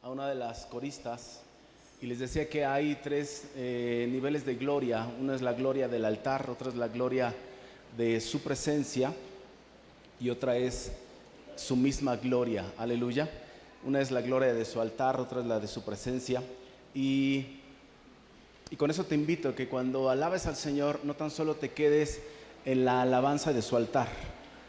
a una de las coristas y les decía que hay tres niveles de gloria. Uno es la gloria del altar, otra es la gloria de su presencia y otra es su misma gloria. Aleluya. Una es la gloria de su altar, otra es la de su presencia. Y con eso te invito a que cuando alabes al Señor no tan solo te quedes en la alabanza de su altar,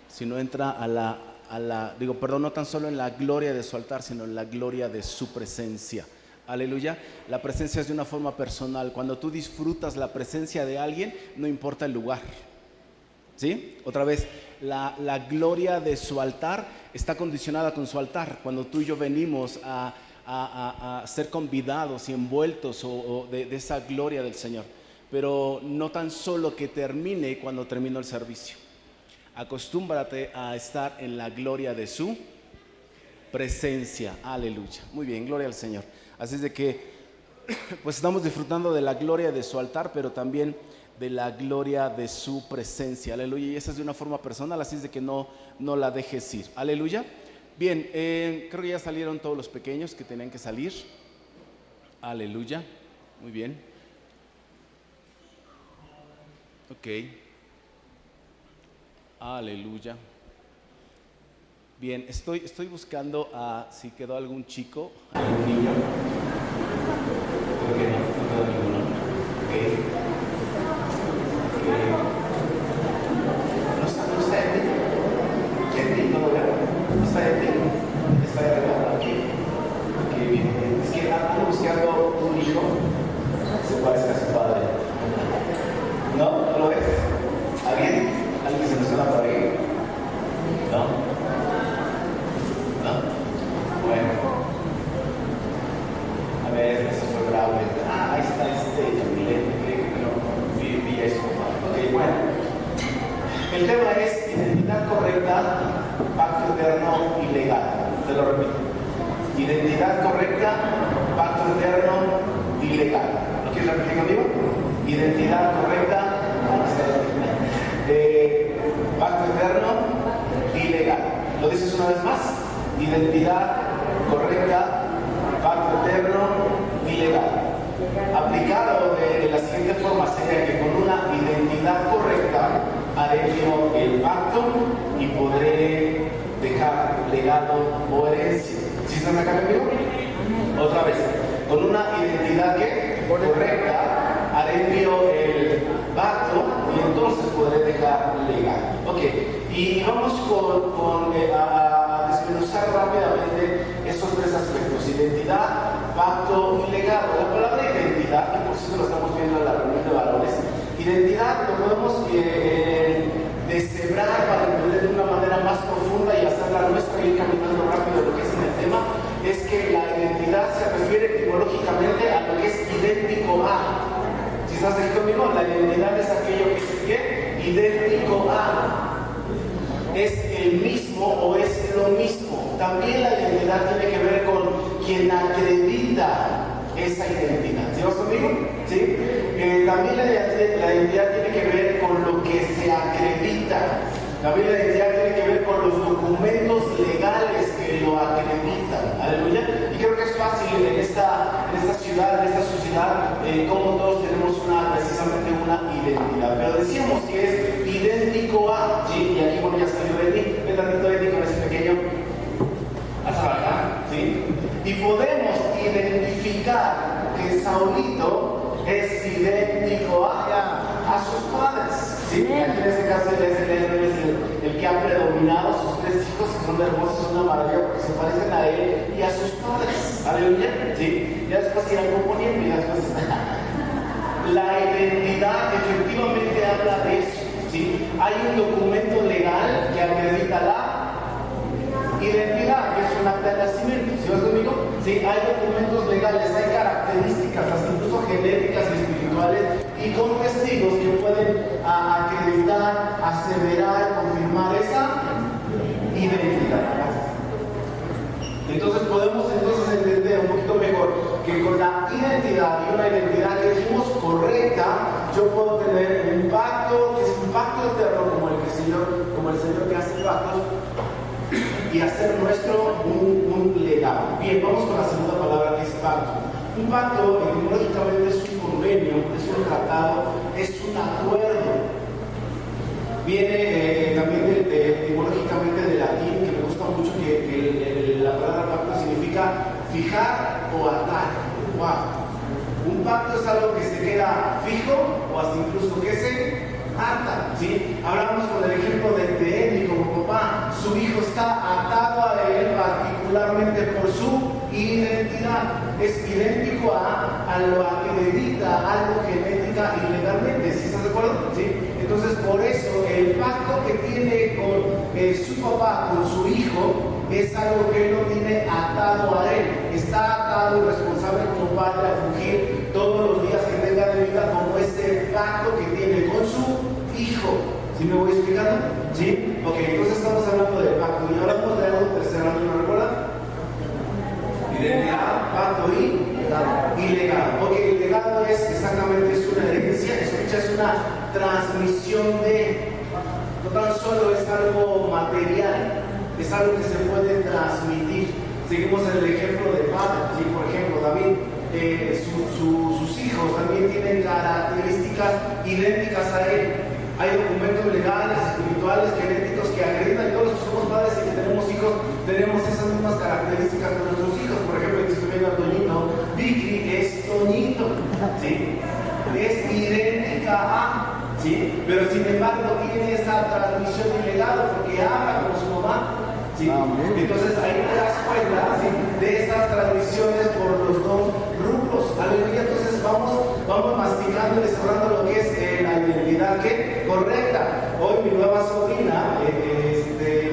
sino entra no tan solo en la gloria de su altar, sino en la gloria de su presencia. Aleluya. La presencia es de una forma personal. Cuando tú disfrutas la presencia de alguien, no importa el lugar. ¿Sí? Otra vez, la gloria de su altar está condicionada con su altar. Cuando tú y yo venimos a ser convidados y envueltos de esa gloria del Señor. Pero no tan solo que termine cuando termino el servicio. Acostúmbrate a estar en la gloria de su presencia. Aleluya. Muy bien, gloria al Señor. Así es de que pues estamos disfrutando de la gloria de su altar, pero también de la gloria de su presencia. Aleluya. Y esa es de una forma personal, así es de que no la dejes ir. Aleluya. Bien, creo que ya salieron todos los pequeños que tenían que salir. Aleluya. Muy bien. Ok. Aleluya. Bien, estoy buscando si quedó algún chico, algún niño. Creo que no quedó ninguno. Ok. ¿No está Eti? ¿Eti? ¿No lo veo? ¿No está Eti? ¿Está de arriba? Ok, bien. Es que ando buscando un hijo que se parezca a su padre. ¿No? ¿No lo ves? ¿Alguien? ¿Alguien se nos queda por ahí? ¿No? Bueno, a ver, eso fue bravo. Ahí está vi eso. Ok, bueno. El tema es identidad correcta, pacto eterno y legal. Te lo repito. Identidad correcta, pacto eterno y legal. ¿Lo quieres repetir conmigo? Identidad correcta, pacto eterno y legal. ¿Lo dices una vez más? Identidad correcta, pacto eterno y legal. Aplicado de la siguiente forma sería que con una identidad correcta haré yo el pacto y podré dejar legado o herencia. ¿Sí están acá conmigo? Otra vez, con una identidad correcta haré yo el pacto y entonces podré dejar legado. Ok, y vamos a desmenuzar rápidamente esos tres aspectos: identidad, pacto y legado. La palabra identidad, que por cierto lo estamos viendo en la reunión de varones, identidad lo podemos deshebrar para entender de una manera más profunda y hacerla nuestra y ir caminando rápido lo que es en el tema. Es que la identidad se refiere etimológicamente a lo que es idéntico a. Si estás aquí conmigo, la identidad es aquello que es idéntico a. Es el mismo o es lo mismo. También la identidad tiene que ver con quien acredita esa identidad. ¿Sí vas conmigo? ¿Sí? También la identidad tiene que ver con lo que se acredita. También la identidad tiene que ver con los documentos legales que lo acreditan. Aleluya. Y creo que es fácil en esta ciudad, en esta sociedad, como todos tenemos precisamente una identidad. Pero decíamos que es idéntico a, ¿sí? Y aquí bueno, ya salió Eti, ven tantito Eti con ese pequeño hasta acá, ¿sí? Y podemos identificar que Saulito es idéntico a sus padres, ¿sí? Aquí en este caso él es el que ha predominado. Sus tres hijos que son hermosos, son una maravilla porque se parecen a él y a sus padres. Aleluya, ¿sí? Ya después irán componiendo y después la identidad efectivamente habla de eso, ¿sí? Hay un documento legal que acredita la identidad, que es un acta de nacimiento. ¿Sí vas conmigo? Sí, hay documentos legales, hay características, hasta incluso genéticas y espirituales, y con testigos que pueden acreditar, aseverar, confirmar esa identidad. Entonces podemos entender un poquito mejor que con la identidad y una identidad que dijimos correcta, yo puedo tener un pacto, que es un pacto eterno como el Señor que hace pactos, y hacer nuestro un legado. Bien, vamos con la segunda palabra. Un pacto etimológicamente es un convenio, es un tratado, es un acuerdo. Viene también etimológicamente del latín, que me gusta mucho, que la palabra pacto significa fijar o atar. Wow. Un pacto es algo que se queda fijo o hasta incluso que se ata, ¿sí? Hablamos con el ejemplo de Eli como papá. Su hijo está atado a él particularmente por su identidad. Es idéntico a lo acredita algo genética y legalmente. ¿Sí estás de acuerdo? ¿Sí? Entonces, por eso el pacto que tiene con su papá, con su hijo, es algo que él no tiene atado a él. Está atado y responsable como padre a fungir todos los días que tenga de vida como ese pacto que tiene con su hijo. ¿Sí me voy explicando? ¿Sí? Ok, entonces estamos hablando del pacto. Y ahora vamos a ver algo tercero, ¿no recuerdan? Identidad, pacto y legado. Ok, el legado es exactamente una herencia, es una transmisión de, no tan solo es algo material, es algo que se puede transmitir. Seguimos en el ejemplo de padre, ¿sí? Por ejemplo, David, sus hijos también tienen características idénticas a él. Hay documentos legales, espirituales, genéticos que acreditan que todos los que somos padres y que tenemos hijos tenemos esas mismas características de nuestros hijos. Por ejemplo, si estoy viendo a Toñito, Vicky es Toñito, ¿sí? Es idéntica a, ¿sí? Pero sin embargo no tiene esa transmisión y legado porque habla como su mamá, ¿sí? Entonces ahí te das cuenta, ¿sí?, de estas transmisiones por los dos grupos. Aleluya. Entonces vamos masticando y desarrollando lo que es la identidad correcta. Hoy mi nueva sobrina,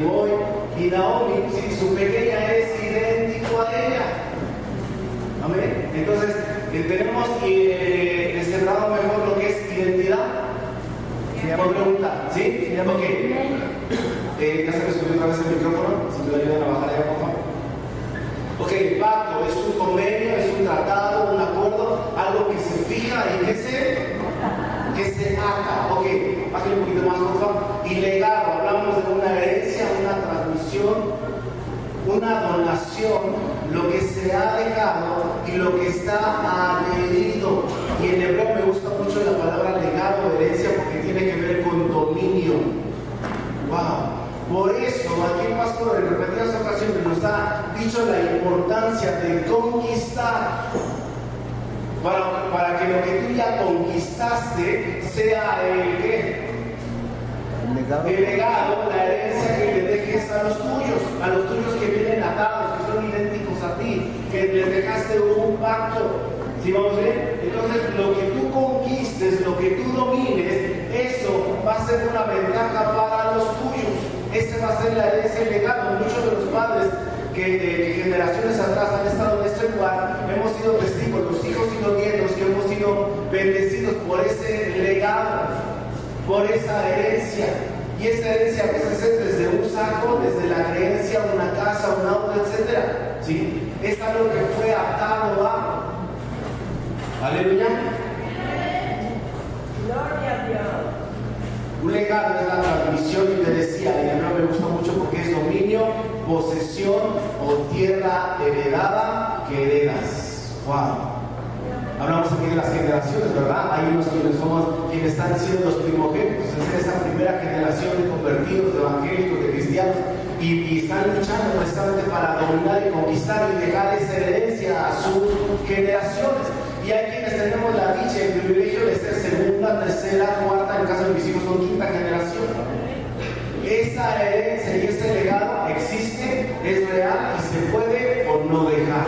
Boy y Naomi, ¿sí?, su pequeña es idéntico a ella. Amén. Entonces tenemos descerrado mejor lo que es identidad. Por pregunta, ¿sí? Ok. Ya se me subió otra vez el micrófono, si me lo ayudan a bajar allá, por favor. Ok, pacto es un convenio, es un tratado, un acuerdo, algo que se fija y que se ata. Ok, bájale un poquito más, por favor. Y legado, hablamos de una herencia, una transmisión, una donación, lo que se ha dejado y lo que está adherido. Y en hebreo me gusta mucho la palabra legado, herencia, porque tiene que ver con dominio. Wow. Por eso, aquí el pastor en repetidas ocasiones nos ha dicho la importancia de conquistar para que lo que tú ya conquistaste sea el ¿qué? El legado, la herencia que le dejes a los tuyos que vienen atados, que son idénticos a ti, que les dejaste un pacto. ¿Sí vamos bien? Entonces, lo que tú conquistes, lo que tú domines, eso va a ser una ventaja para los tuyos. Esa va a ser la herencia y legado. Muchos de los padres que generaciones atrás han estado en este lugar, hemos sido testigos, los hijos y los nietos, que hemos sido bendecidos por ese legado, por esa herencia. Y esa herencia a veces es desde un saco, desde la creencia, una casa, un auto, etc. ¿Sí? Es algo que fue atado a. Aleluya. Gloria a Dios. Un legado es la transmisión, y te decía, y a mí me gusta mucho porque es dominio, posesión o tierra heredada que heredas. Wow. Hablamos aquí de las generaciones, ¿verdad? Hay unos quienes están siendo los primogénitos, es esa primera generación de convertidos, de evangélicos, de cristianos, y están luchando precisamente para dominar y conquistar y dejar esa herencia a sus generaciones. Y hay quienes tenemos la dicha y el privilegio de ser segunda, tercera, cuarta, en el caso de mis hijos son quinta generación. Esa herencia y ese legado existe, es real y se puede o no dejar.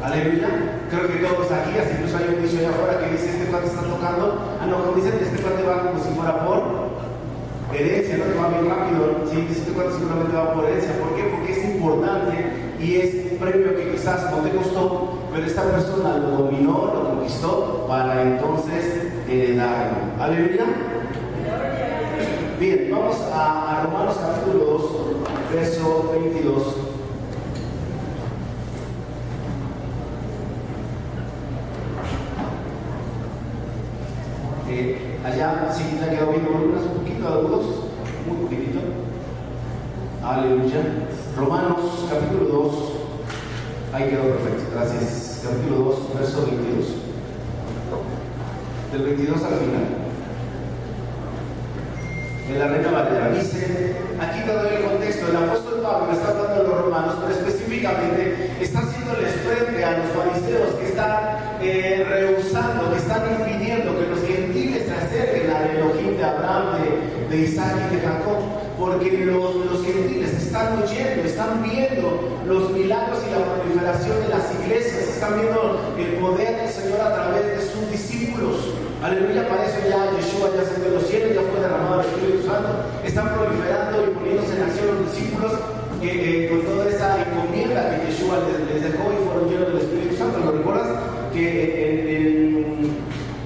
Aleluya. Creo que todos aquí, hasta incluso hay un dicho allá afuera que dice: este cuate está tocando. No, como dicen, este cuate va como si fuera por herencia, no, que va bien rápido. Sí, dice: este cuate seguramente va por herencia. ¿Por qué? Porque es importante y es un premio que quizás no te costó, pero esta persona lo dominó, lo conquistó para entonces heredarlo. Aleluya. Bien, vamos a Romanos capítulo 2, verso 22. Allá sí te ha quedado bien columnas, un poquito agudos, muy poquitito. Aleluya. Romanos capítulo 2, Ahí quedó perfecto, gracias. Capítulo 2, verso 22. Del 22 al final. En la Reina Valera dice, aquí te doy el contexto, el apóstol Pablo está hablando a los romanos, pero específicamente está haciéndoles frente a los fariseos que están rehusando, que están impidiendo que los gentiles se acerquen al Elohim de Abraham, de Isaac y de Jacob, porque los gentiles están oyendo, están viendo los milagros y la proliferación de las iglesias, están viendo el poder del Señor a través de sus discípulos. Aleluya, para eso ya Yeshua ya ascendió a los cielos, ya fue derramado el Espíritu Santo, están proliferando y poniéndose en acción los discípulos con toda esa encomienda que Yeshua les dejó y fueron llenos del Espíritu Santo. ¿Lo recuerdas? Que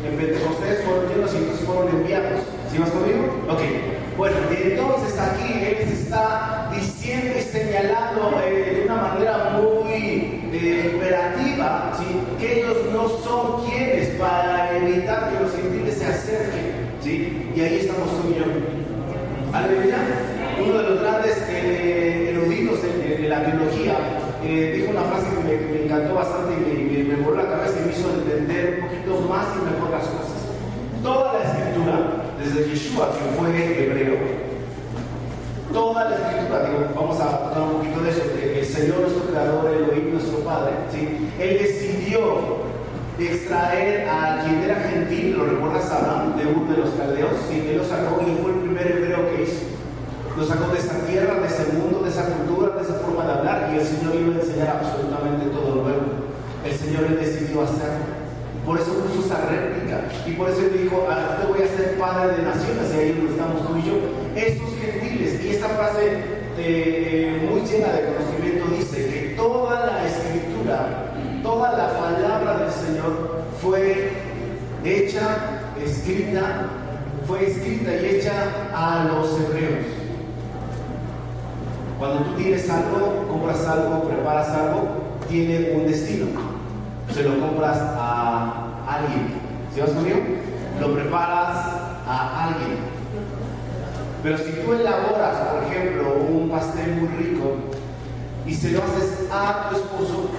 en Pentecostés fueron llenos y entonces fueron enviados. ¿Sí vas conmigo? Ok. Bueno, entonces aquí Él se está diciendo y señalando de una manera muy imperativa, ¿sí? Que ellos no son quienes para evitar que los gentiles se acerquen, ¿sí? Y ahí estamos tú y yo. Aleluya. Uno de los grandes eruditos de la biología dijo una frase que me encantó bastante y me voló la cabeza y me hizo entender un poquito más y mejor las cosas. Toda la escritura, desde Yeshua, que fue hebreo, toda la escritura, vamos a hablar un poquito de eso, que el Señor nuestro creador, Elohim nuestro Padre, ¿sí? Él decidió extraer a quien era gentil, ¿lo recuerdas? Abraham, de Ur de los Caldeos, ¿sí? Él lo sacó y fue el primer hebreo que hizo. Lo sacó de esa tierra, de ese mundo, de esa cultura, de esa forma de hablar, y el Señor iba a enseñar absolutamente todo nuevo. El Señor le decidió hacerlo. Por eso puso esa réplica. Y por eso él dijo, te voy a ser padre de naciones, y ahí donde estamos tú y yo. Estos gentiles, y esta frase muy llena de conocimiento dice que toda la escritura, toda la palabra del Señor fue escrita y hecha a los hebreos. Cuando tú tienes algo, compras algo, preparas algo, tiene un destino. Se lo compras a alguien. ¿Sí vas conmigo? Lo preparas a alguien. Pero si tú elaboras, por ejemplo, un pastel muy rico y se lo haces a tu esposo,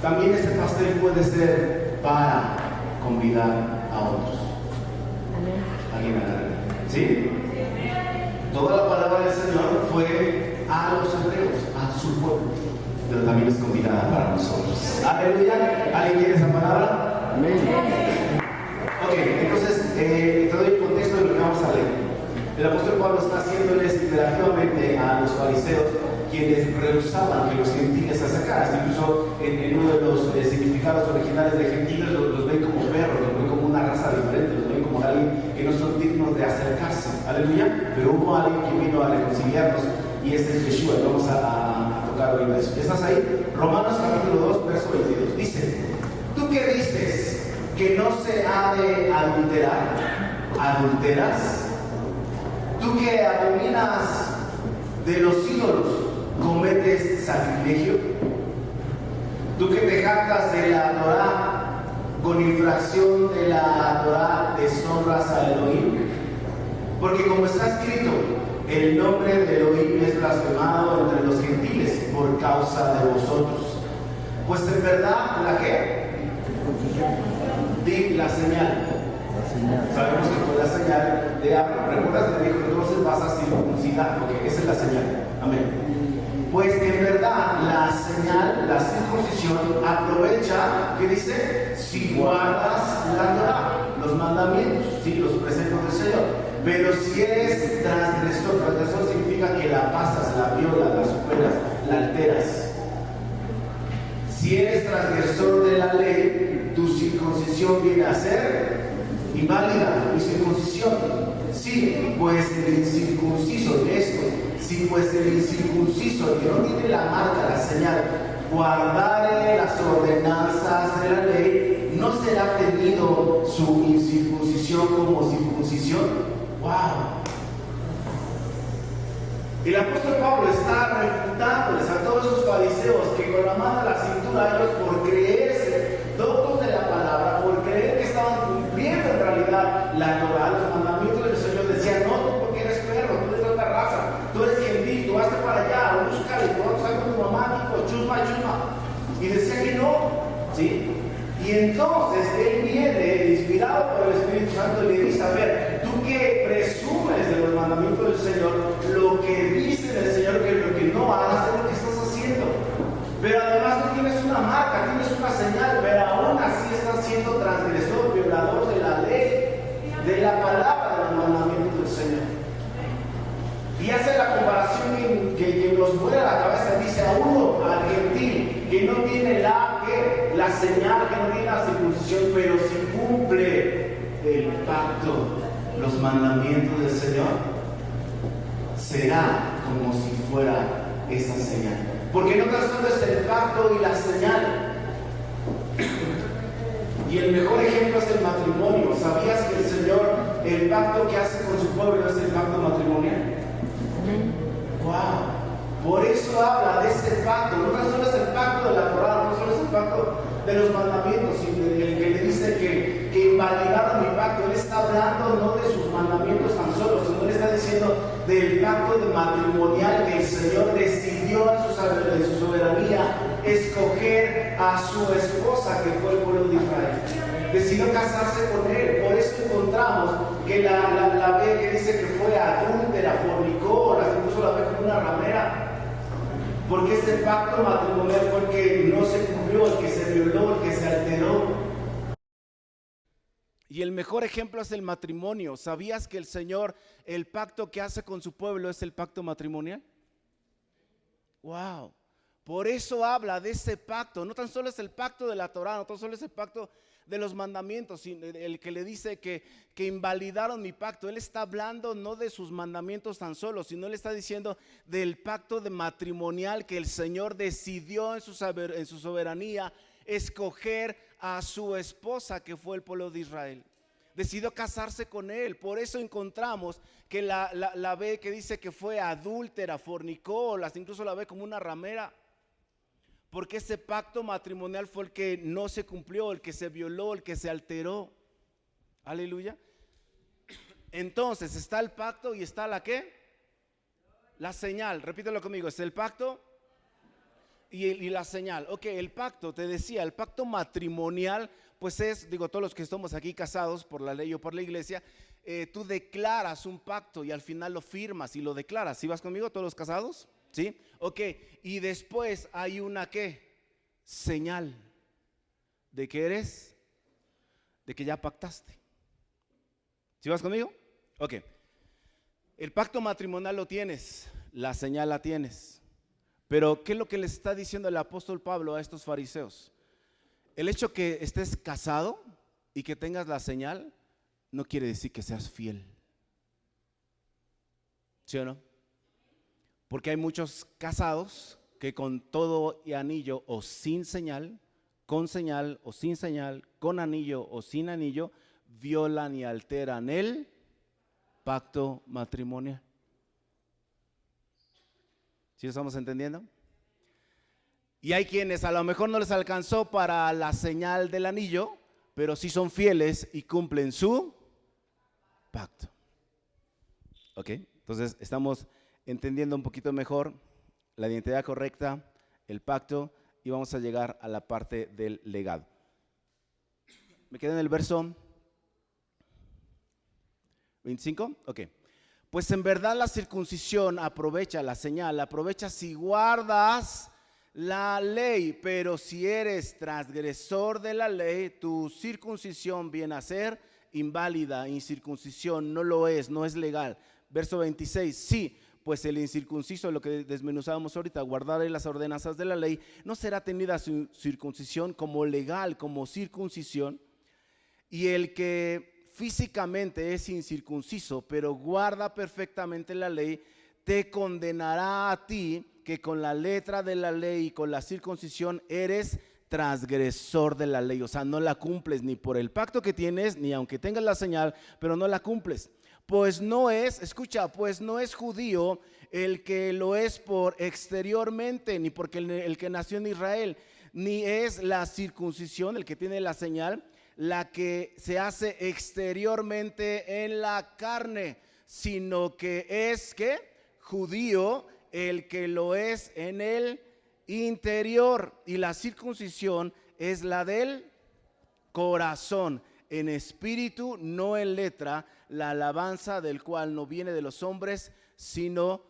también ese pastel puede ser para convidar a otros. ¿Alguien agarra? ¿Sí? Toda la palabra del Señor fue a los hebreos, a su pueblo, pero también es convidada para nosotros. Aleluya. ¿Alguien quiere esa palabra? Amén. Ok, entonces te doy el contexto de lo que vamos a leer. El apóstol Pablo está haciéndoles interactivamente a los fariseos, quienes rehusaban que los gentiles se acercaran. Incluso en uno de los significados originales de gentiles los ven como perros, los ven como una raza diferente, los ven como alguien que no son dignos de acercarse. Aleluya. Pero hubo alguien que vino a reconciliarnos, y este es Yeshua. Vamos a tocar hoy eso. ¿Estás ahí? Romanos capítulo 2, verso 22. Dice, ¿tú qué dices? ¿Que no se ha de adulterar? ¿Adulteras? ¿Tú que abominas de los ídolos, cometes sacrilegio? ¿Tú que te jactas de la Torah, con infracción de la Torah deshonras a Elohim? Porque como está escrito, el nombre de Elohim es blasfemado entre los gentiles por causa de vosotros. Pues en verdad, ¿la qué? Di la señal. Sabemos que fue la señal de Abraham. ¿Recuerdas? Le dijo, entonces vas a circuncidar, porque esa es la señal. Amén. Pues en verdad la señal, la circuncisión, aprovecha, ¿qué dice? Si guardas la Torah, los mandamientos, ¿sí? Los preceptos del Señor. Pero si eres transgresor significa que la pasas, la violas, la superas, la alteras. Si eres transgresor de la ley, tu circuncisión viene a ser inválida. Mi circuncisión, sí, pues el incircunciso de esto, sí, pues el incircunciso que no tiene la marca, la señal, guardare las ordenanzas de la ley, ¿no será tenido su incircuncisión como circuncisión? ¡Wow! El apóstol Pablo está refutándoles a todos esos fariseos que con la mano a la cintura, ellos por creerse doctos de la palabra, por creer que estaban cumpliendo en realidad la Torah, los mandamientos del Señor, decían, no, tú porque eres perro, tú eres de otra raza, tú eres gentil, tú hazte para allá, búscale, tú vas a con tu mamá, hijo, chusma. Y entonces él viene, inspirado por el Espíritu Santo, y le dice: a ver, tú que presumes de los mandamientos del Señor, lo que dice el Señor que lo que no hagas es lo que estás haciendo. Pero además tú tienes una marca, tienes una señal, pero aún así estás siendo transgresor, violador de la ley, de la palabra de los mandamientos del Señor. Y hace la comparación que nos vuela la cabeza. Dice: a uno, al gentil, que no tiene la señal, que no tiene la circuncisión, pero si cumple el pacto, los mandamientos del Señor, será como si fuera esa señal. Porque no tan solo es el pacto y la señal. Y el mejor ejemplo es el matrimonio. ¿Sabías que el Señor, el pacto que hace con su pueblo es el pacto matrimonial? ¡Wow! Por eso habla de ese pacto. No tan solo es el pacto de la Torá, no solo es el pacto de los mandamientos, sino el que le dice que invalidaron mi pacto. Él está hablando no de sus mandamientos tan solo, sino le está diciendo del pacto matrimonial que el Señor decidió en su soberanía escoger a su esposa, que fue el pueblo de Israel. Decidió casarse con él. Por eso encontramos que la ve que dice que fue adúltera, fornicó, incluso la ve como una ramera. Porque este pacto matrimonial fue el que no se cumplió, el que se violó, el que se alteró. Y el mejor ejemplo es el matrimonio. ¿Sabías que el Señor, el pacto que hace con su pueblo es el pacto matrimonial? ¡Wow! Por eso habla de ese pacto. No tan solo es el pacto de la Torá, no tan solo es el pacto de los mandamientos, sino el que le dice que invalidaron mi pacto. Él está hablando no de sus mandamientos tan solo, sino él está diciendo del pacto de matrimonial que el Señor decidió en su soberanía escoger a su esposa, que fue el pueblo de Israel. Decidió casarse con él. Por eso encontramos que la ve que dice que fue adúltera, fornicó, incluso la ve como una ramera. Porque ese pacto matrimonial fue el que no se cumplió, el que se violó, el que se alteró. Aleluya. Entonces está el pacto y está la ¿qué? La señal. Repítelo conmigo. Es el pacto y la señal. Ok, el pacto, te decía, el pacto matrimonial, pues es, digo, todos los que estamos aquí casados por la ley o por la iglesia, tú declaras un pacto y al final lo firmas y lo declaras. ¿Sí vas conmigo, todos los casados? ¿Sí? Ok, y después hay una ¿qué? Señal de que eres, de que ya pactaste. ¿Sí vas conmigo? Ok, el pacto matrimonial lo tienes, la señal la tienes. Pero ¿qué es lo que les está diciendo el apóstol Pablo a estos fariseos? El hecho que estés casado y que tengas la señal no quiere decir que seas fiel. ¿Sí o no? Porque hay muchos casados que con todo y anillo o sin señal, con señal o sin señal, con anillo o sin anillo, violan y alteran el pacto matrimonial. ¿Sí lo estamos entendiendo? Y hay quienes a lo mejor no les alcanzó para la señal del anillo, pero sí son fieles y cumplen su pacto. Ok, entonces estamos entendiendo un poquito mejor la identidad correcta, el pacto, y vamos a llegar a la parte del legado. Me quedé en el verso 25. Ok. Pues en verdad la circuncisión aprovecha, la señal aprovecha si guardas la ley, pero si eres transgresor de la ley, tu circuncisión viene a ser inválida. Incircuncisión no lo es, no es legal. Verso 26, sí, pues el incircunciso, lo que desmenuzábamos ahorita, guardar las ordenanzas de la ley, no será tenida su circuncisión como legal, como circuncisión. Y el que físicamente es incircunciso, pero guarda perfectamente la ley, te condenará a ti, que con la letra de la ley y con la circuncisión eres transgresor de la ley. O sea, no la cumples ni por el pacto que tienes, ni aunque tengas la señal, pero no la cumples. Pues no es, escucha, pues no es judío el que lo es por exteriormente, ni porque el que nació en Israel, ni es la circuncisión, el que tiene la señal, la que se hace exteriormente en la carne, sino que es que judío el que lo es en el interior, y la circuncisión es la del corazón, en espíritu, no en letra, la alabanza del cual no viene de los hombres, sino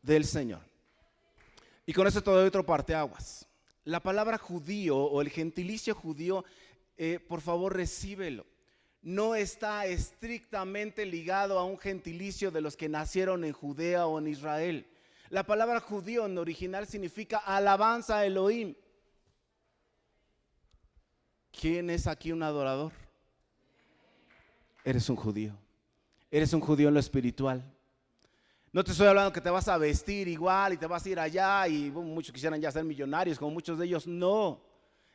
del Señor. Y con eso te doy otro parteaguas. La palabra judío o el gentilicio judío, por favor recíbelo. No está estrictamente ligado a un gentilicio de los que nacieron en Judea o en Israel. La palabra judío en original significa alabanza a Elohim. ¿Quién es aquí un adorador? Eres un judío. Eres un judío en lo espiritual. No te estoy hablando que te vas a vestir igual y te vas a ir allá y muchos quisieran ya ser millonarios como muchos de ellos. No,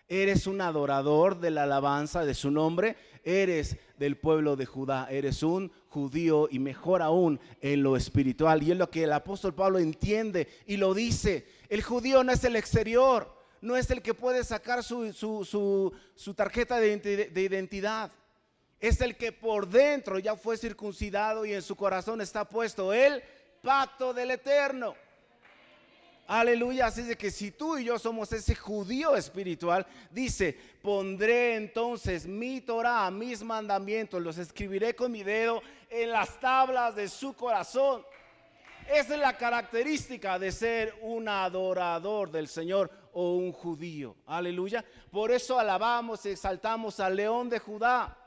eres un adorador de la alabanza de su nombre. Eres del pueblo de Judá. Eres un judío y mejor aún en lo espiritual. Y es lo que el apóstol Pablo entiende y lo dice. El judío no es el exterior, no es el que puede sacar su tarjeta de identidad. Es el que por dentro ya fue circuncidado y en su corazón está puesto el pacto del Eterno. Aleluya. Así de que si tú y yo somos ese judío espiritual, dice: pondré entonces mi Torah, mis mandamientos, los escribiré con mi dedo en las tablas de su corazón. Esa es la característica de ser un adorador del Señor o un judío. Aleluya. Por eso alabamos y exaltamos al León de Judá,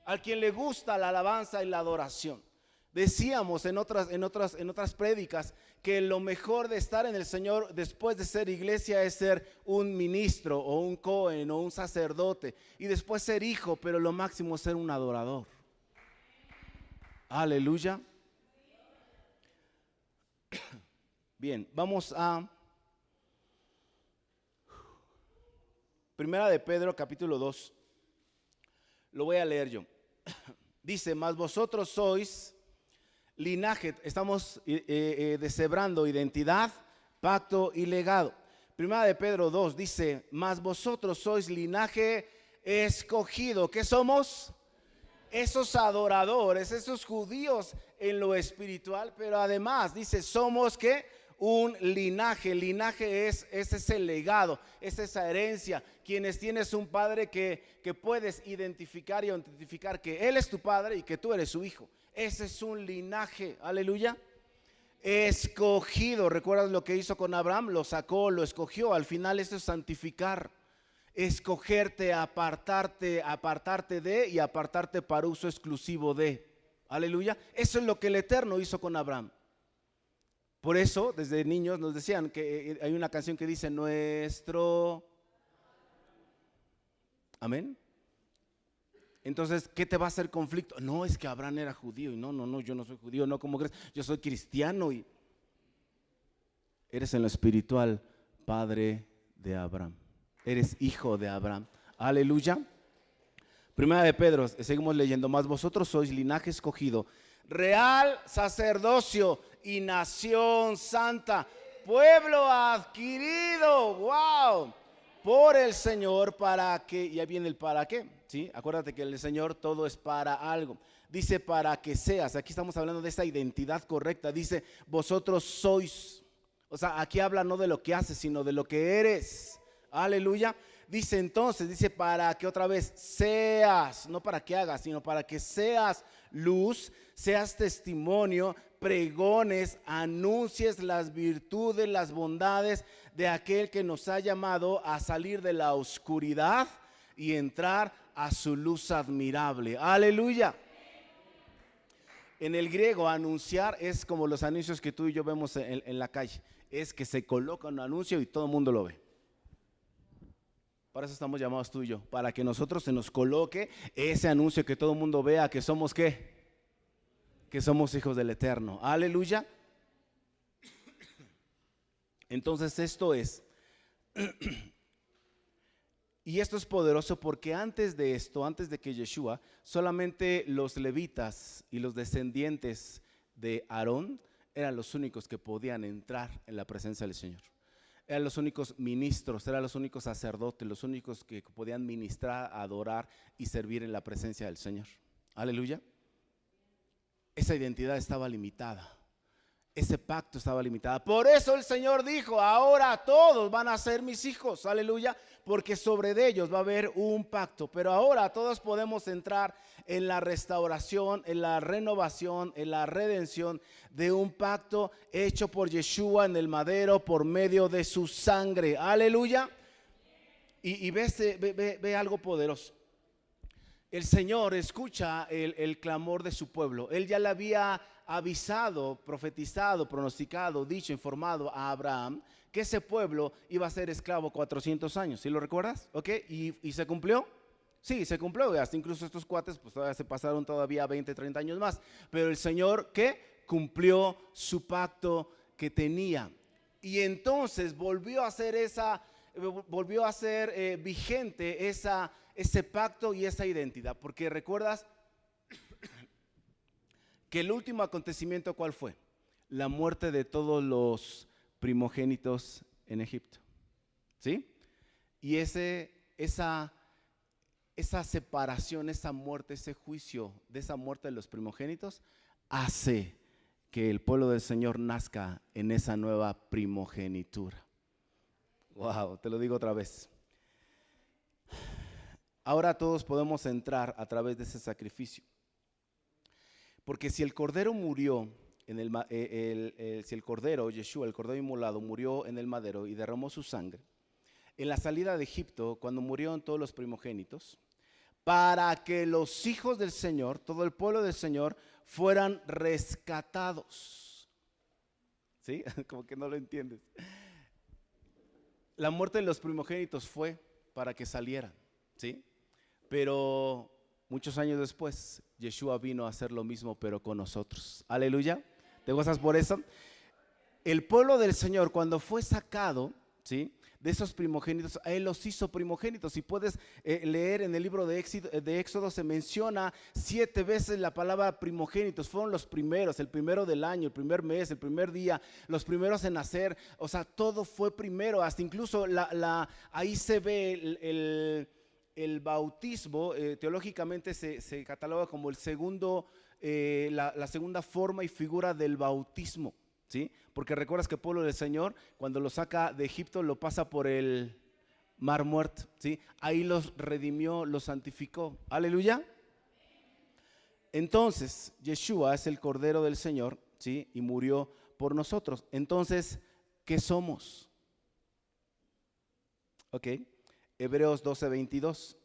al quien le gusta la alabanza y la adoración. Decíamos en otras prédicas que lo mejor de estar en el Señor después de ser iglesia es ser un ministro o un cohen o un sacerdote y después ser hijo, pero lo máximo es ser un adorador. Aleluya. Bien, vamos a Primera de Pedro capítulo 2. Lo voy a leer yo. Dice: mas vosotros sois linaje. Estamos deshebrando identidad, pacto y legado. Primera de Pedro 2 dice: mas vosotros sois linaje escogido. ¿Qué somos? Esos adoradores, esos judíos en lo espiritual, pero además dice: somos ¿qué? Un linaje. Linaje es ese legado, es esa herencia. Quienes tienes un padre que puedes identificar y identificar que él es tu padre y que tú eres su hijo. Ese es un linaje. Aleluya. Escogido. ¿Recuerdas lo que hizo con Abraham? Lo sacó, lo escogió. Al final eso es santificar. Escogerte, apartarte de y apartarte para uso exclusivo de. Aleluya. Eso es lo que el Eterno hizo con Abraham. Por eso desde niños nos decían que hay una canción que dice: nuestro. Amén. Entonces, ¿qué te va a hacer conflicto? No, es que Abraham era judío. Y no, yo no soy judío. No, ¿cómo crees? Yo soy cristiano. Y eres en lo espiritual padre de Abraham. Eres hijo de Abraham. Aleluya. Primera de Pedro, seguimos leyendo: mas vosotros sois linaje escogido, real sacerdocio y nación santa, pueblo adquirido, wow, por el Señor, para que, y ahí viene el para qué, ¿sí? Acuérdate que el Señor todo es para algo. Dice: para que seas. Aquí estamos hablando de esta identidad correcta. Dice: vosotros sois. O sea, aquí habla no de lo que haces, sino de lo que eres. Aleluya. Dice entonces, dice: para que otra vez seas, no para que hagas, sino para que seas luz, seas testimonio, pregones, anuncies las virtudes, las bondades de aquel que nos ha llamado a salir de la oscuridad y entrar a su luz admirable. Aleluya. En el griego, anunciar es como los anuncios que tú y yo vemos en la calle. Es que se coloca un anuncio y todo el mundo lo ve. Para eso estamos llamados tú y yo, para que nosotros se nos coloque ese anuncio, que todo el mundo vea que somos ¿qué? Que somos hijos del Eterno. Aleluya. Entonces esto es y esto es poderoso, porque antes de esto, antes de que Yeshua, solamente los levitas y los descendientes de Aarón eran los únicos que podían entrar en la presencia del Señor. Eran los únicos ministros, eran los únicos sacerdotes, los únicos que podían ministrar, adorar y servir en la presencia del Señor. Aleluya. Esa identidad estaba limitada. ese pacto estaba limitado. Por eso el Señor dijo, ahora todos van a ser mis hijos, aleluya, porque sobre de ellos va a haber un pacto. Pero ahora todos podemos entrar en la restauración, en la renovación, en la redención de un pacto hecho por Yeshua en el madero por medio de su sangre, aleluya. Y ve algo poderoso. El Señor escucha el clamor de su pueblo. Él ya le había avisado, profetizado, pronosticado, dicho, informado a Abraham que ese pueblo iba a ser esclavo 400 años. ¿Sí lo recuerdas? ¿Ok? ¿Y se cumplió? Sí, se cumplió. Hasta incluso estos cuates pues todavía se pasaron todavía 20, 30 años más. Pero el Señor, ¿qué? Cumplió su pacto que tenía. Y entonces volvió a ser vigente ese pacto y esa identidad. Porque recuerdas que el último acontecimiento, ¿cuál fue? La muerte de todos los primogénitos en Egipto. ¿Sí? Y esa separación, esa muerte, ese juicio de esa muerte de los primogénitos hace que el pueblo del Señor nazca en esa nueva primogenitura. Wow, te lo digo otra vez. Ahora todos podemos entrar a través de ese sacrificio. Porque si el cordero murió, si el cordero, Yeshua, el cordero inmolado, murió en el madero y derramó su sangre, en la salida de Egipto, cuando murieron todos los primogénitos, para que los hijos del Señor, todo el pueblo del Señor, fueran rescatados. ¿Sí? Como que no lo entiendes. La muerte de los primogénitos fue para que salieran, ¿sí? Pero muchos años después, Yeshua vino a hacer lo mismo, pero con nosotros. Aleluya. ¿Te gozas por eso? El pueblo del Señor, cuando fue sacado, ¿sí?, de esos primogénitos, a Él los hizo primogénitos. Si puedes leer en el libro de Éxodo, se menciona 7 veces la palabra primogénitos. Fueron los primeros, el primero del año, el primer mes, el primer día, los primeros en nacer. O sea, todo fue primero. Hasta incluso ahí se ve el bautismo. Teológicamente se cataloga como la segunda forma y figura del bautismo. ¿Sí? Porque recuerdas que el pueblo del Señor, cuando lo saca de Egipto, lo pasa por el mar muerto, ¿sí? Ahí los redimió, los santificó. Aleluya. Entonces, Yeshua es el Cordero del Señor, ¿sí?, y murió por nosotros. Entonces, ¿qué somos? Ok, Hebreos 12:22.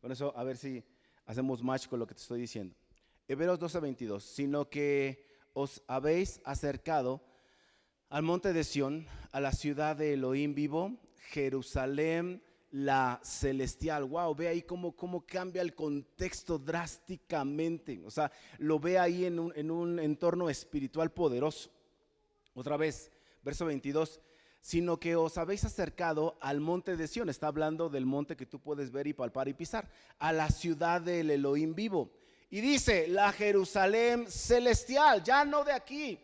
Con eso, a ver si hacemos match con lo que te estoy diciendo. Hebreos 12:22, sino que os habéis acercado al monte de Sión, a la ciudad de Elohim vivo, Jerusalén la celestial. Wow, ve ahí cómo cambia el contexto drásticamente. O sea, lo ve ahí en un entorno espiritual poderoso. Otra vez, verso 22, sino que os habéis acercado al monte de Sión. Está hablando del monte que tú puedes ver y palpar y pisar, a la ciudad del Elohim vivo. Y dice, la Jerusalén celestial, ya no de aquí,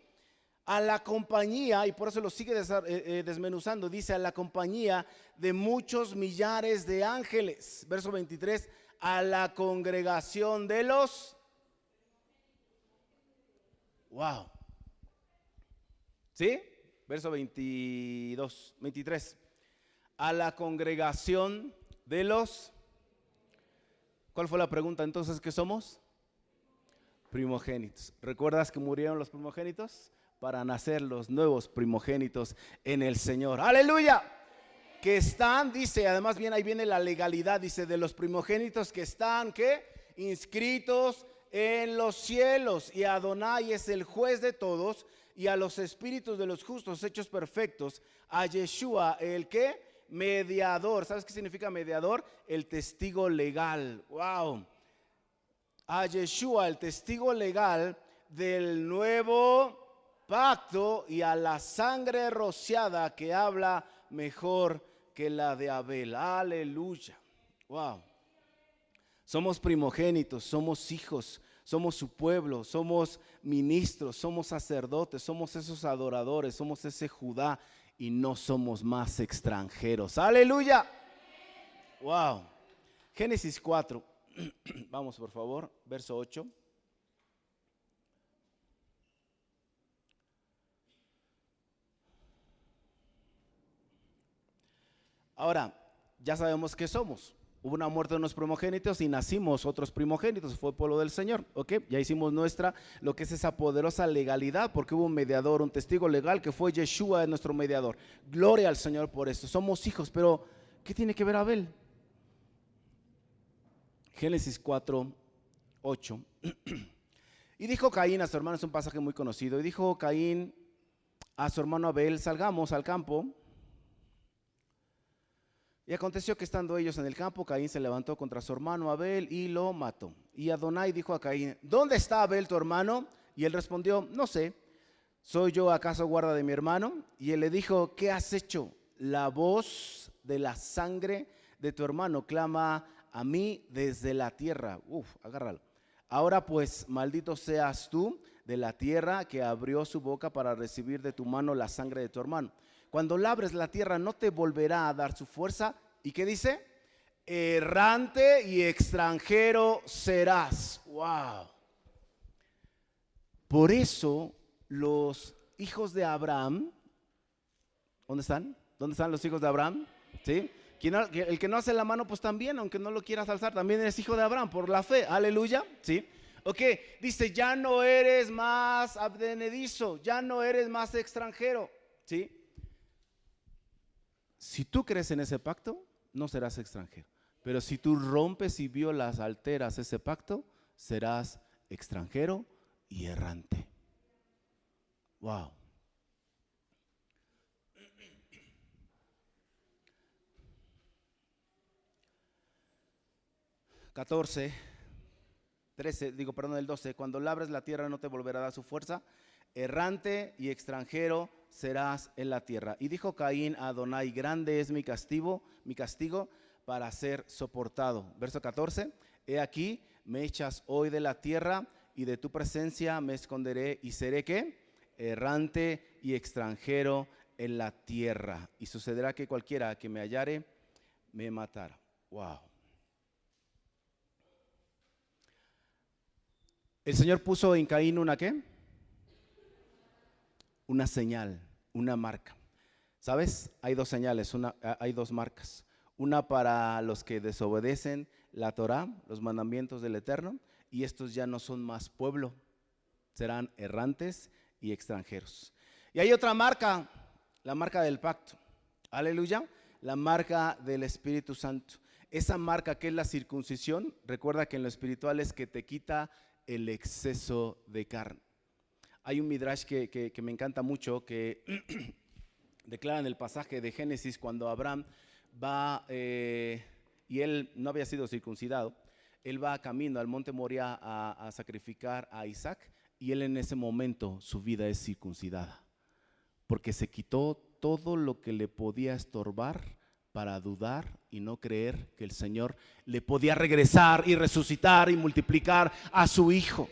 a la compañía, y por eso lo sigue desmenuzando, dice, a la compañía de muchos millares de ángeles. Verso 23, a la congregación de los... Wow. ¿Sí? Verso 23, a la congregación de los... ¿Cuál fue la pregunta entonces? ¿Qué somos? Primogénitos. ¿Recuerdas que murieron los primogénitos? Para nacer los nuevos primogénitos en el Señor. ¡Aleluya! Que están, dice, además bien, ahí viene la legalidad, dice, de los primogénitos que están, ¿qué? Inscritos en los cielos. Y Adonai es el juez de todos, y a los espíritus de los justos hechos perfectos, a Yeshua, el ¿qué? Mediador. ¿Sabes qué significa mediador? El testigo legal. ¡Wow! A Yeshua, el testigo legal del nuevo pacto, y a la sangre rociada que habla mejor que la de Abel. Aleluya. Wow. Somos primogénitos, somos hijos, somos su pueblo, somos ministros, somos sacerdotes, somos esos adoradores, somos ese Judá, y no somos más extranjeros. Aleluya. Wow. Génesis 4. Vamos por favor, verso 8. Ahora, ya sabemos qué somos. Hubo una muerte de unos primogénitos y nacimos otros primogénitos, fue el pueblo del Señor, ¿ok? Ya hicimos nuestra, lo que es esa poderosa legalidad, porque hubo un mediador, un testigo legal que fue Yeshua, nuestro mediador. Gloria al Señor por esto, somos hijos, pero ¿qué tiene que ver Abel? Génesis 4:8. Y dijo Caín a su hermano, es un pasaje muy conocido, y dijo Caín a su hermano Abel, salgamos al campo. Y aconteció que estando ellos en el campo, Caín se levantó contra su hermano Abel y lo mató. Y Adonai dijo a Caín, ¿dónde está Abel tu hermano? Y él respondió, no sé, ¿soy yo acaso guarda de mi hermano? Y él le dijo, ¿qué has hecho? La voz de la sangre de tu hermano clama a mí desde la tierra. Agárralo. Ahora pues, maldito seas tú de la tierra que abrió su boca para recibir de tu mano la sangre de tu hermano. Cuando labres la tierra no te volverá a dar su fuerza. ¿Y qué dice? Errante y extranjero serás. Wow. Por eso los hijos de Abraham, ¿dónde están? ¿Dónde están los hijos de Abraham? ¿Sí? El que no hace la mano, pues también, aunque no lo quieras alzar, también eres hijo de Abraham por la fe. Aleluya. ¿Sí? Ok, dice, ya no eres más advenedizo, ya no eres más extranjero. ¿Sí? Si tú crees en ese pacto, no serás extranjero. Pero si tú rompes y violas, alteras ese pacto, serás extranjero y errante. Wow. El 12, cuando labres la tierra no te volverá a dar su fuerza, errante y extranjero serás en la tierra. Y dijo Caín a Adonai, grande es mi castigo para ser soportado. Verso 14, he aquí, me echas hoy de la tierra y de tu presencia me esconderé y seré ¿qué? Errante y extranjero en la tierra. Y sucederá que cualquiera que me hallare me matará. Wow. El Señor puso en Caín una ¿qué? Una señal, una marca. ¿Sabes? Hay dos señales, hay dos marcas. Una para los que desobedecen la Torá, los mandamientos del Eterno, y estos ya no son más pueblo, serán errantes y extranjeros. Y hay otra marca, la marca del pacto. Aleluya, la marca del Espíritu Santo. Esa marca que es la circuncisión, recuerda que en lo espiritual es que te quita el exceso de carne. Hay un midrash que me encanta mucho que declara en el pasaje de Génesis cuando Abraham va y él no había sido circuncidado, él va camino al monte Moria a sacrificar a Isaac y él en ese momento su vida es circuncidada porque se quitó todo lo que le podía estorbar para dudar y no creer que el Señor le podía regresar y resucitar y multiplicar a su hijo.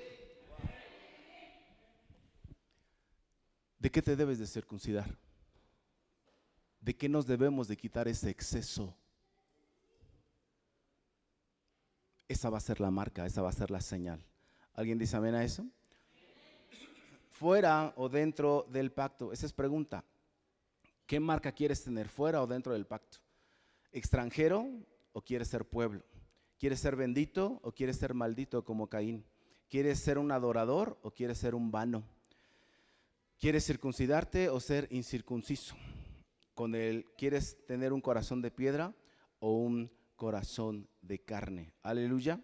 ¿De qué te debes de circuncidar? ¿De qué nos debemos de quitar ese exceso? Esa va a ser la marca, esa va a ser la señal. ¿Alguien dice amén a eso? ¿Fuera o dentro del pacto? Esa es pregunta. ¿Qué marca quieres tener, fuera o dentro del pacto? ¿Extranjero o quieres ser pueblo? ¿Quieres ser bendito o quieres ser maldito como Caín? ¿Quieres ser un adorador o quieres ser un vano? ¿Quieres circuncidarte o ser incircunciso? ¿Quieres tener un corazón de piedra o un corazón de carne? Aleluya.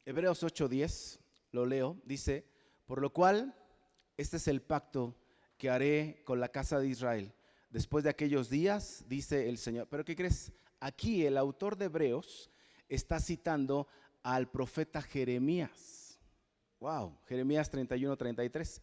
Hebreos 8:10, lo leo, dice, por lo cual este es el pacto que haré con la casa de Israel. Después de aquellos días, dice el Señor. ¿Pero qué crees? Aquí el autor de Hebreos está citando al profeta Jeremías. Wow, Jeremías 31:33.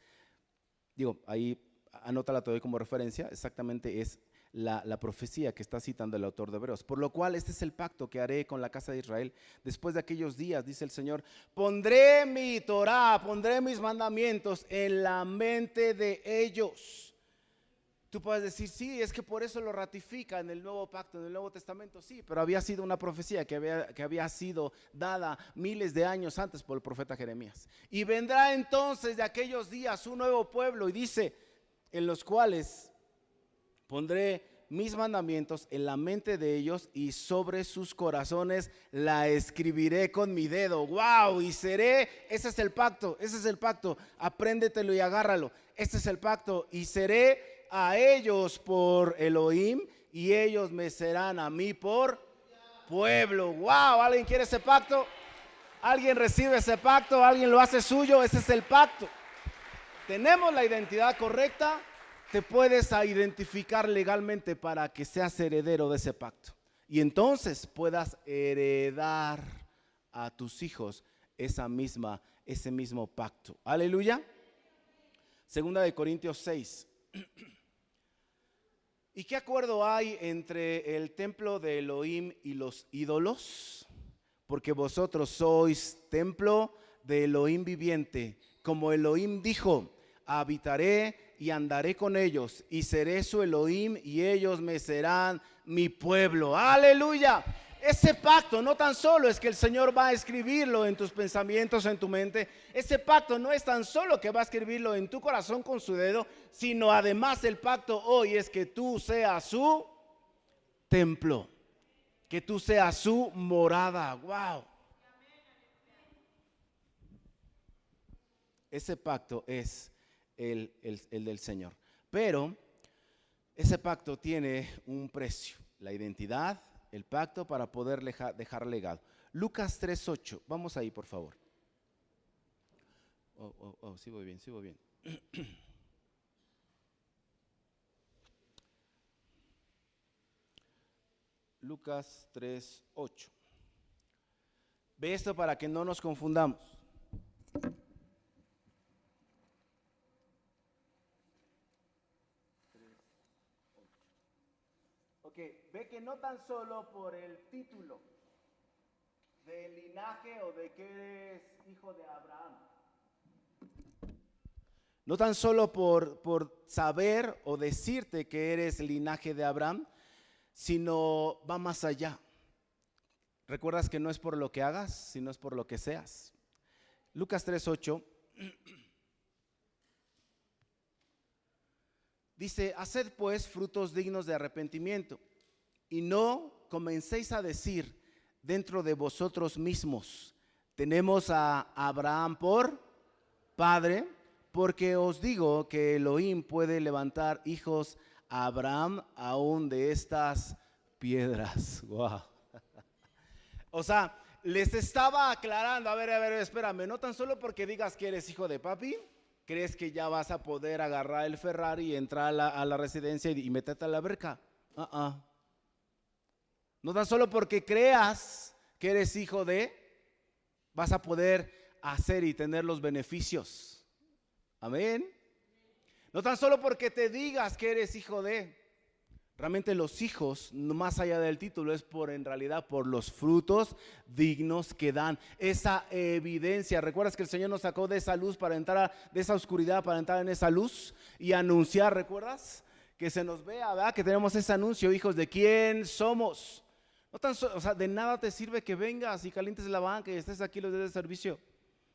Digo, ahí anótala todavía como referencia, exactamente es la profecía que está citando el autor de Hebreos. Por lo cual este es el pacto que haré con la casa de Israel. Después de aquellos días, dice el Señor, pondré mi Torá, pondré mis mandamientos en la mente de ellos. Tú puedes decir, sí, es que por eso lo ratifica en el nuevo pacto, en el Nuevo Testamento, sí, pero había sido una profecía que había sido dada miles de años antes por el profeta Jeremías. Y vendrá entonces de aquellos días un nuevo pueblo, y dice, en los cuales Pondré mis mandamientos en la mente de ellos y sobre sus corazones la escribiré con mi dedo. ¡Wow! Y seré, ese es el pacto, apréndetelo y agárralo. Este es el pacto, y seré a ellos por Elohim y ellos me serán a mí por pueblo. ¡Wow! ¿Alguien quiere ese pacto? ¿Alguien recibe ese pacto? ¿Alguien lo hace suyo? Ese es el pacto. Tenemos la identidad correcta. Te puedes identificar legalmente para que seas heredero de ese pacto. Y entonces puedas heredar a tus hijos ese mismo pacto. Aleluya. Segunda de Corintios 6. ¿Y qué acuerdo hay entre el templo de Elohim y los ídolos? Porque vosotros sois templo de Elohim viviente. Como Elohim dijo, habitaré y andaré con ellos y seré su Elohim y ellos me serán mi pueblo. Aleluya. Ese pacto no tan solo es que el Señor va a escribirlo en tus pensamientos, en tu mente. Ese pacto no es tan solo que va a escribirlo en tu corazón con su dedo, sino además el pacto hoy es que tú seas su templo, que tú seas su morada. Wow. Ese pacto es el del Señor. Pero ese pacto tiene un precio, la identidad, el pacto para poder dejar legado. Lucas 3:8, vamos ahí por favor. Sí voy bien, sí voy bien. Lucas 3:8. Ve esto para que no nos confundamos. Ve que no tan solo por el título del linaje o de que eres hijo de Abraham, no tan solo por saber o decirte que eres linaje de Abraham, sino va más allá. ¿Recuerdas que no es por lo que hagas, sino es por lo que seas? Lucas 3:8 dice, haced pues frutos dignos de arrepentimiento y no comencéis a decir dentro de vosotros mismos, tenemos a Abraham por padre, porque os digo que Elohim puede levantar hijos a Abraham aún de estas piedras. Wow. O sea, les estaba aclarando, a ver, espérame, no tan solo porque digas que eres hijo de papi, crees que ya vas a poder agarrar el Ferrari y entrar a la residencia y meterte a la alberca. No tan solo porque creas que eres hijo de, vas a poder hacer y tener los beneficios. Amén. No tan solo porque te digas que eres hijo de. Realmente los hijos, más allá del título, es en realidad por los frutos dignos que dan. Esa evidencia. ¿Recuerdas que el Señor nos sacó de esa luz para entrar, de esa oscuridad para entrar en esa luz y anunciar? ¿Recuerdas? Que se nos vea, ¿verdad? Que tenemos ese anuncio, hijos de quién somos. No tan o sea, de nada te sirve que vengas y calientes la banca y estés aquí los días de servicio.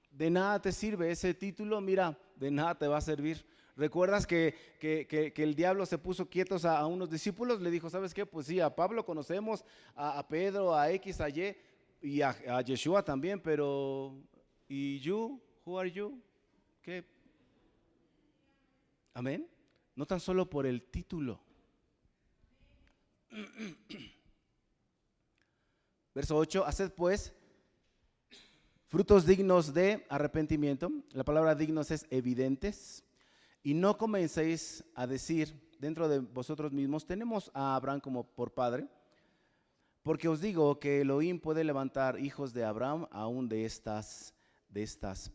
De nada te sirve ese título, mira, de nada te va a servir. ¿Recuerdas que el diablo se puso quietos a unos discípulos? Le dijo, ¿sabes qué? Pues sí, a Pablo conocemos, a Pedro, a X, a Y y a Yeshua también, pero ¿y you? Who are you? ¿Qué? Amén. No tan solo por el título. Verso 8, haced pues frutos dignos de arrepentimiento. La palabra dignos es evidentes. Y no comencéis a decir dentro de vosotros mismos, tenemos a Abraham como por padre, porque os digo que Elohim puede levantar hijos de Abraham aún de estas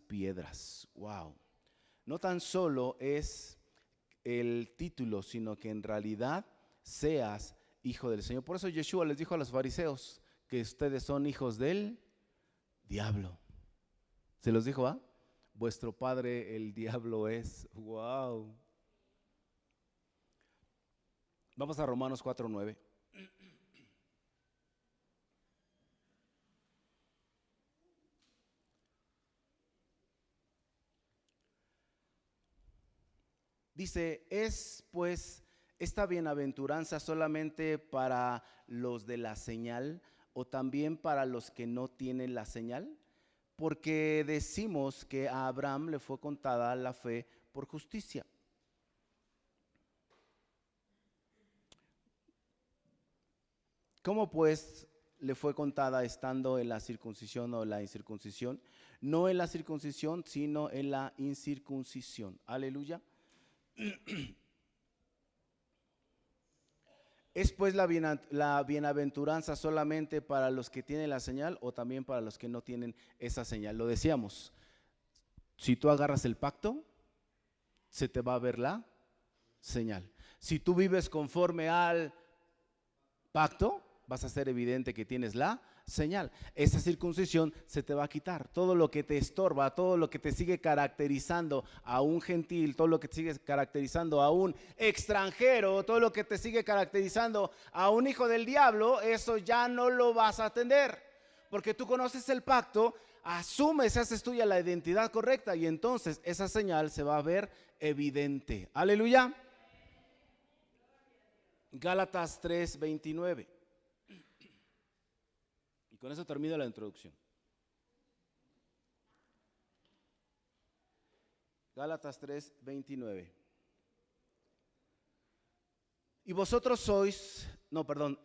piedras. Wow. No tan solo es el título, sino que en realidad seas hijo del Señor. Por eso Yeshua les dijo a los fariseos que ustedes son hijos del diablo. Se los dijo, ¿ah? Vuestro padre el diablo es. Wow. Vamos a Romanos 4:9. Dice, es esta bienaventuranza solamente para los de la señal o también para los que no tienen la señal? Porque decimos que a Abraham le fue contada la fe por justicia. ¿Cómo pues le fue contada estando en la circuncisión o en la incircuncisión? No en la circuncisión, sino en la incircuncisión. Aleluya. ¿Es pues la bienaventuranza solamente para los que tienen la señal o también para los que no tienen esa señal? Lo decíamos, si tú agarras el pacto, se te va a ver la señal. Si tú vives conforme al pacto, vas a ser evidente que tienes la señal. Esa circuncisión se te va a quitar. Todo lo que te estorba, todo lo que te sigue caracterizando a un gentil, todo lo que te sigue caracterizando a un extranjero, todo lo que te sigue caracterizando a un hijo del diablo, eso ya no lo vas a atender. Porque tú conoces el pacto, asumes, haces tuya la identidad correcta y entonces esa señal se va a ver evidente. Aleluya. Gálatas 3:29. Y con eso termino la introducción. Gálatas 3:29.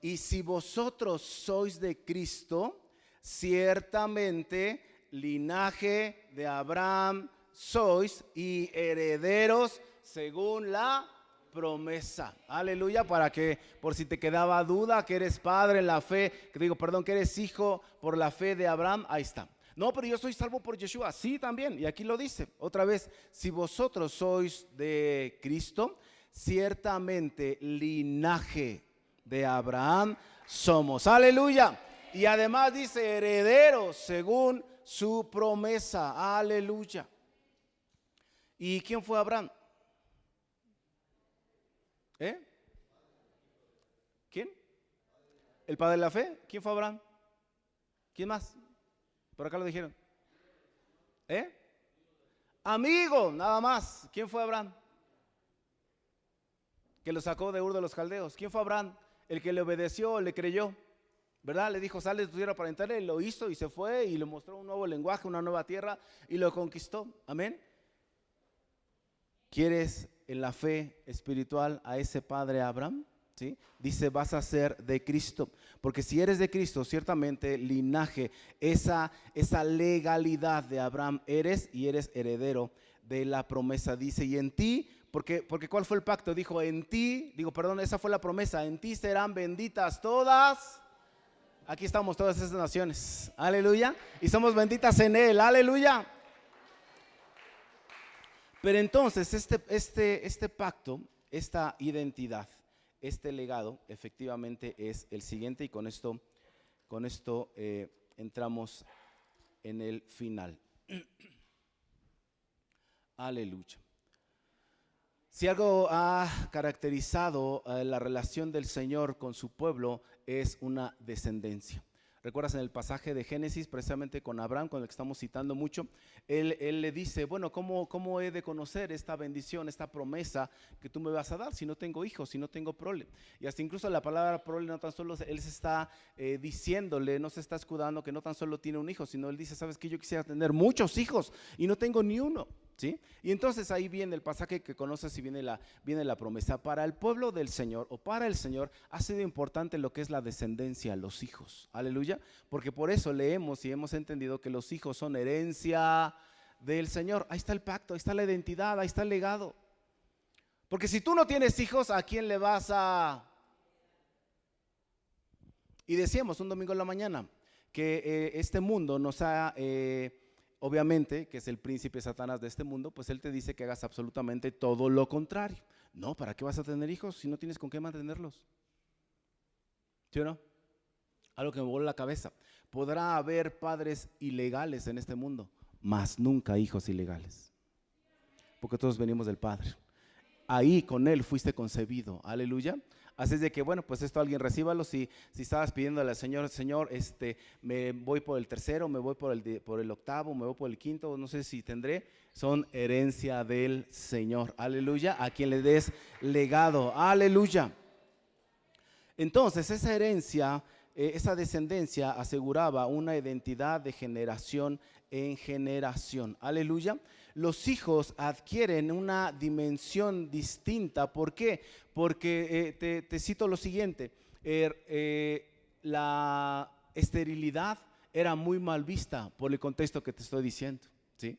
Y si vosotros sois de Cristo, ciertamente linaje de Abraham sois y herederos según la promesa. Aleluya, para que por si te quedaba duda que eres padre en la fe, que eres hijo por la fe de Abraham, ahí está. No, pero yo soy salvo por Yeshua. Sí, también, y aquí lo dice otra vez, si vosotros sois de Cristo, ciertamente linaje de Abraham somos. Aleluya. Y además dice herederos según su promesa. Aleluya. ¿Y quién fue Abraham? ¿Quién? ¿El padre de la fe? ¿Quién fue Abraham? ¿Quién más? Por acá lo dijeron. Amigo, nada más. ¿Quién fue Abraham? Que lo sacó de Ur de los Caldeos. ¿Quién fue Abraham? El que le obedeció, le creyó, ¿verdad? Le dijo, sale de tu tierra para entrar, y lo hizo y se fue y le mostró un nuevo lenguaje, una nueva tierra y lo conquistó. Amén. ¿Quieres en la fe espiritual a ese padre Abraham? ¿Sí? Dice, vas a ser de Cristo, porque si eres de Cristo, ciertamente linaje, esa legalidad de Abraham eres, y eres heredero de la promesa. Dice, y en ti, porque ¿cuál fue el pacto? Dijo, esa fue la promesa, en ti serán benditas todas. Aquí estamos todas esas naciones, aleluya, y somos benditas en él, aleluya. Pero entonces este pacto, esta identidad, este legado efectivamente es el siguiente, y con esto entramos en el final. Aleluya. Si algo ha caracterizado la relación del Señor con su pueblo es una descendencia. ¿Recuerdas en el pasaje de Génesis, precisamente con Abraham, con el que estamos citando mucho? Él le dice, bueno, ¿cómo he de conocer esta bendición, esta promesa que tú me vas a dar si no tengo hijos, si no tengo prole? Y hasta incluso la palabra prole no tan solo, él se está diciéndole, no se está escudando que no tan solo tiene un hijo, sino él dice, ¿sabes qué? Yo quisiera tener muchos hijos y no tengo ni uno. ¿Sí? Y entonces ahí viene el pasaje que conoces y viene la promesa. Para el pueblo del Señor o para el Señor ha sido importante lo que es la descendencia, los hijos. Aleluya. Porque por eso leemos y hemos entendido que los hijos son herencia del Señor. Ahí está el pacto, ahí está la identidad, ahí está el legado. Porque si tú no tienes hijos, ¿a quién le vas a...? Y decíamos un domingo en la mañana que este mundo nos ha... obviamente, que es el príncipe Satanás de este mundo, pues él te dice que hagas absolutamente todo lo contrario. No, ¿para qué vas a tener hijos si no tienes con qué mantenerlos? ¿Sí o no? Algo que me voló la cabeza. Podrá haber padres ilegales en este mundo, mas nunca hijos ilegales, porque todos venimos del Padre. ahí con Él fuiste concebido. Aleluya. Así es de que, bueno, pues esto alguien recíbalo. Si estabas pidiéndole al Señor, Señor, me voy por el tercero, me voy por el octavo, me voy por el quinto, no sé si tendré, son herencia del Señor. Aleluya. A quien le des legado. Aleluya. Entonces, esa herencia, esa descendencia aseguraba una identidad de generación en generación. Aleluya. Los hijos adquieren una dimensión distinta. ¿Por qué? Porque te cito lo siguiente. La esterilidad era muy mal vista por el contexto que te estoy diciendo, ¿sí?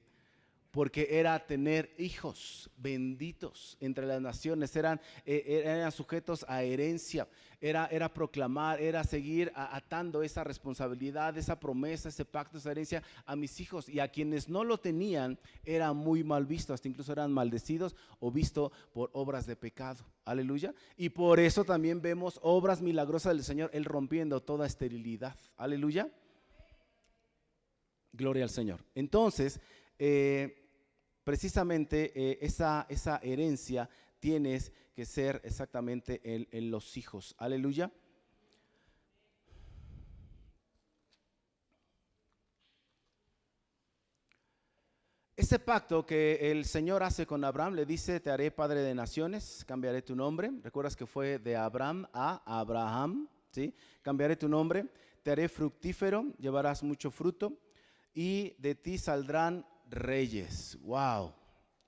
Porque era tener hijos benditos entre las naciones, eran sujetos a herencia, era proclamar, era seguir atando esa responsabilidad, esa promesa, ese pacto, esa herencia a mis hijos. Y a quienes no lo tenían era muy mal visto, hasta incluso eran maldecidos o visto por obras de pecado. Aleluya. Y por eso también vemos obras milagrosas del Señor, Él rompiendo toda esterilidad. Aleluya. Gloria al Señor. Entonces, precisamente esa herencia tienes que ser exactamente en los hijos. Aleluya. Ese pacto que el Señor hace con Abraham, le dice: te haré padre de naciones, cambiaré tu nombre. Recuerdas que fue de Abraham a Abraham, ¿sí? Cambiaré tu nombre, te haré fructífero, llevarás mucho fruto y de ti saldrán reyes. Wow.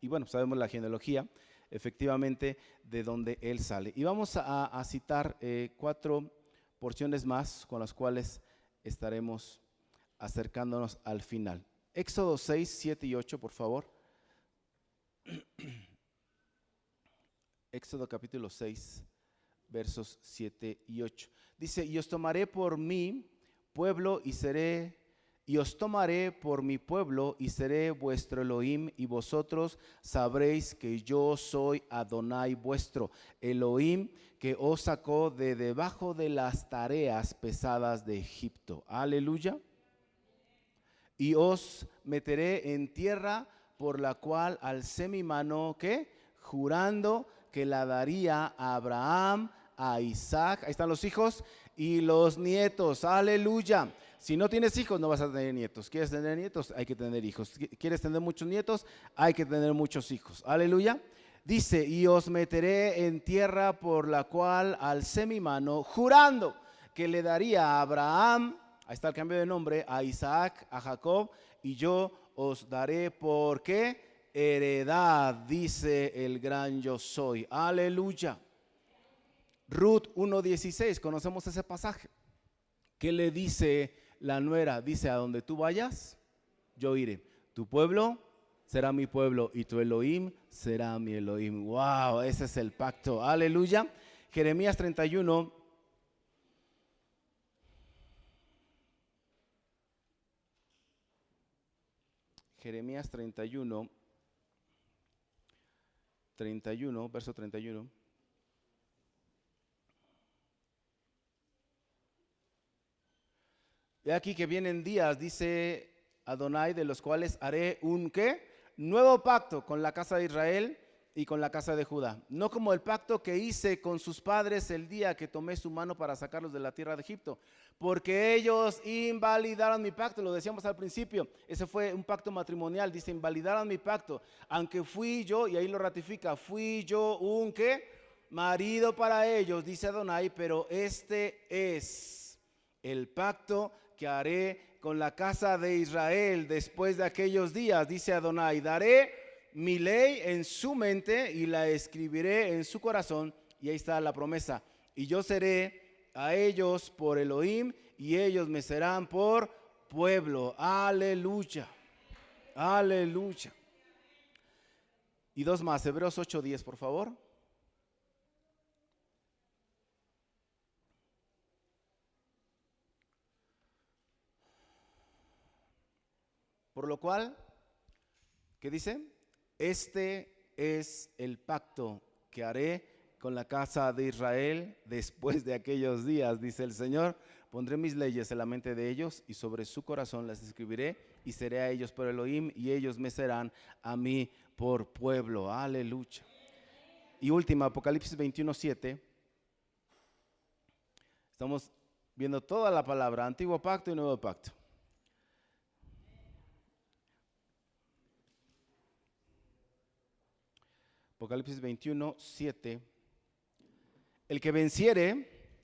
Y bueno, sabemos la genealogía, efectivamente, de donde él sale. Y vamos a citar 4 porciones más con las cuales estaremos acercándonos al final. Éxodo 6, 7 y 8, por favor. Éxodo capítulo 6, versos 7 y 8. Dice: y os tomaré por mi pueblo y os tomaré por mi pueblo y seré vuestro Elohim, y vosotros sabréis que yo soy Adonai vuestro Elohim, que os sacó de debajo de las tareas pesadas de Egipto. Aleluya. Y os meteré en tierra por la cual alcé mi mano, ¿qué? Jurando que la daría a Abraham, a Isaac, ahí están los hijos, y los nietos. Aleluya. Si no tienes hijos, no vas a tener nietos. ¿Quieres tener nietos? Hay que tener hijos. ¿Quieres tener muchos nietos? Hay que tener muchos hijos. Aleluya. Dice: y os meteré en tierra por la cual alcé mi mano, jurando que le daría a Abraham, ahí está el cambio de nombre, a Isaac, a Jacob, y yo os daré por qué heredad, dice el gran yo soy. Aleluya. Ruth 1:16, conocemos ese pasaje. ¿Qué le dice la nuera? Dice: a donde tú vayas, yo iré. Tu pueblo será mi pueblo y tu Elohim será mi Elohim. Wow, ese es el pacto. Aleluya. Jeremías 31. Jeremías 31, verso 31. He aquí que vienen días, dice Adonai, de los cuales haré un ¿qué? Nuevo pacto con la casa de Israel y con la casa de Judá. No como el pacto que hice con sus padres el día que tomé su mano para sacarlos de la tierra de Egipto. Porque ellos invalidaron mi pacto, lo decíamos al principio. Ese fue un pacto matrimonial, dice: invalidaron mi pacto. Aunque fui yo, y ahí lo ratifica, fui yo un ¿qué? Marido para ellos, dice Adonai, pero este es el pacto que haré con la casa de Israel después de aquellos días, dice Adonai. Daré mi ley en su mente y la escribiré en su corazón. Y ahí está la promesa: y yo seré a ellos por Elohim y ellos me serán por pueblo. Aleluya. Aleluya. Y 2 más, Hebreos 8:10, por favor. Por lo cual, ¿qué dice? Este es el pacto que haré con la casa de Israel después de aquellos días, dice el Señor. Pondré mis leyes en la mente de ellos y sobre su corazón las escribiré, y seré a ellos por Elohim y ellos me serán a mí por pueblo. Aleluya. y última, Apocalipsis 21:7. Estamos viendo toda la palabra, Antiguo Pacto y Nuevo Pacto. Apocalipsis 21:7. El que venciere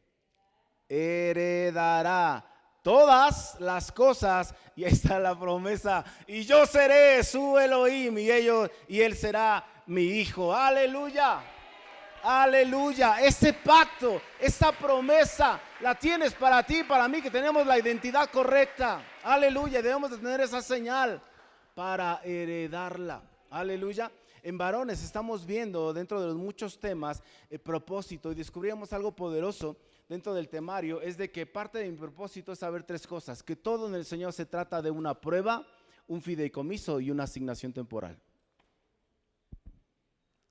heredará todas las cosas, y ahí está la promesa, y yo seré su Elohim y él será mi hijo. Aleluya, aleluya. Ese pacto, esa promesa la tienes para ti, para mí, que tenemos la identidad correcta. Aleluya, debemos de tener esa señal para heredarla. Aleluya. En varones estamos viendo, dentro de los muchos temas, el propósito, y descubrimos algo poderoso dentro del temario, es de que parte de mi propósito es saber tres cosas: que todo en el Señor se trata de una prueba, un fideicomiso y una asignación temporal.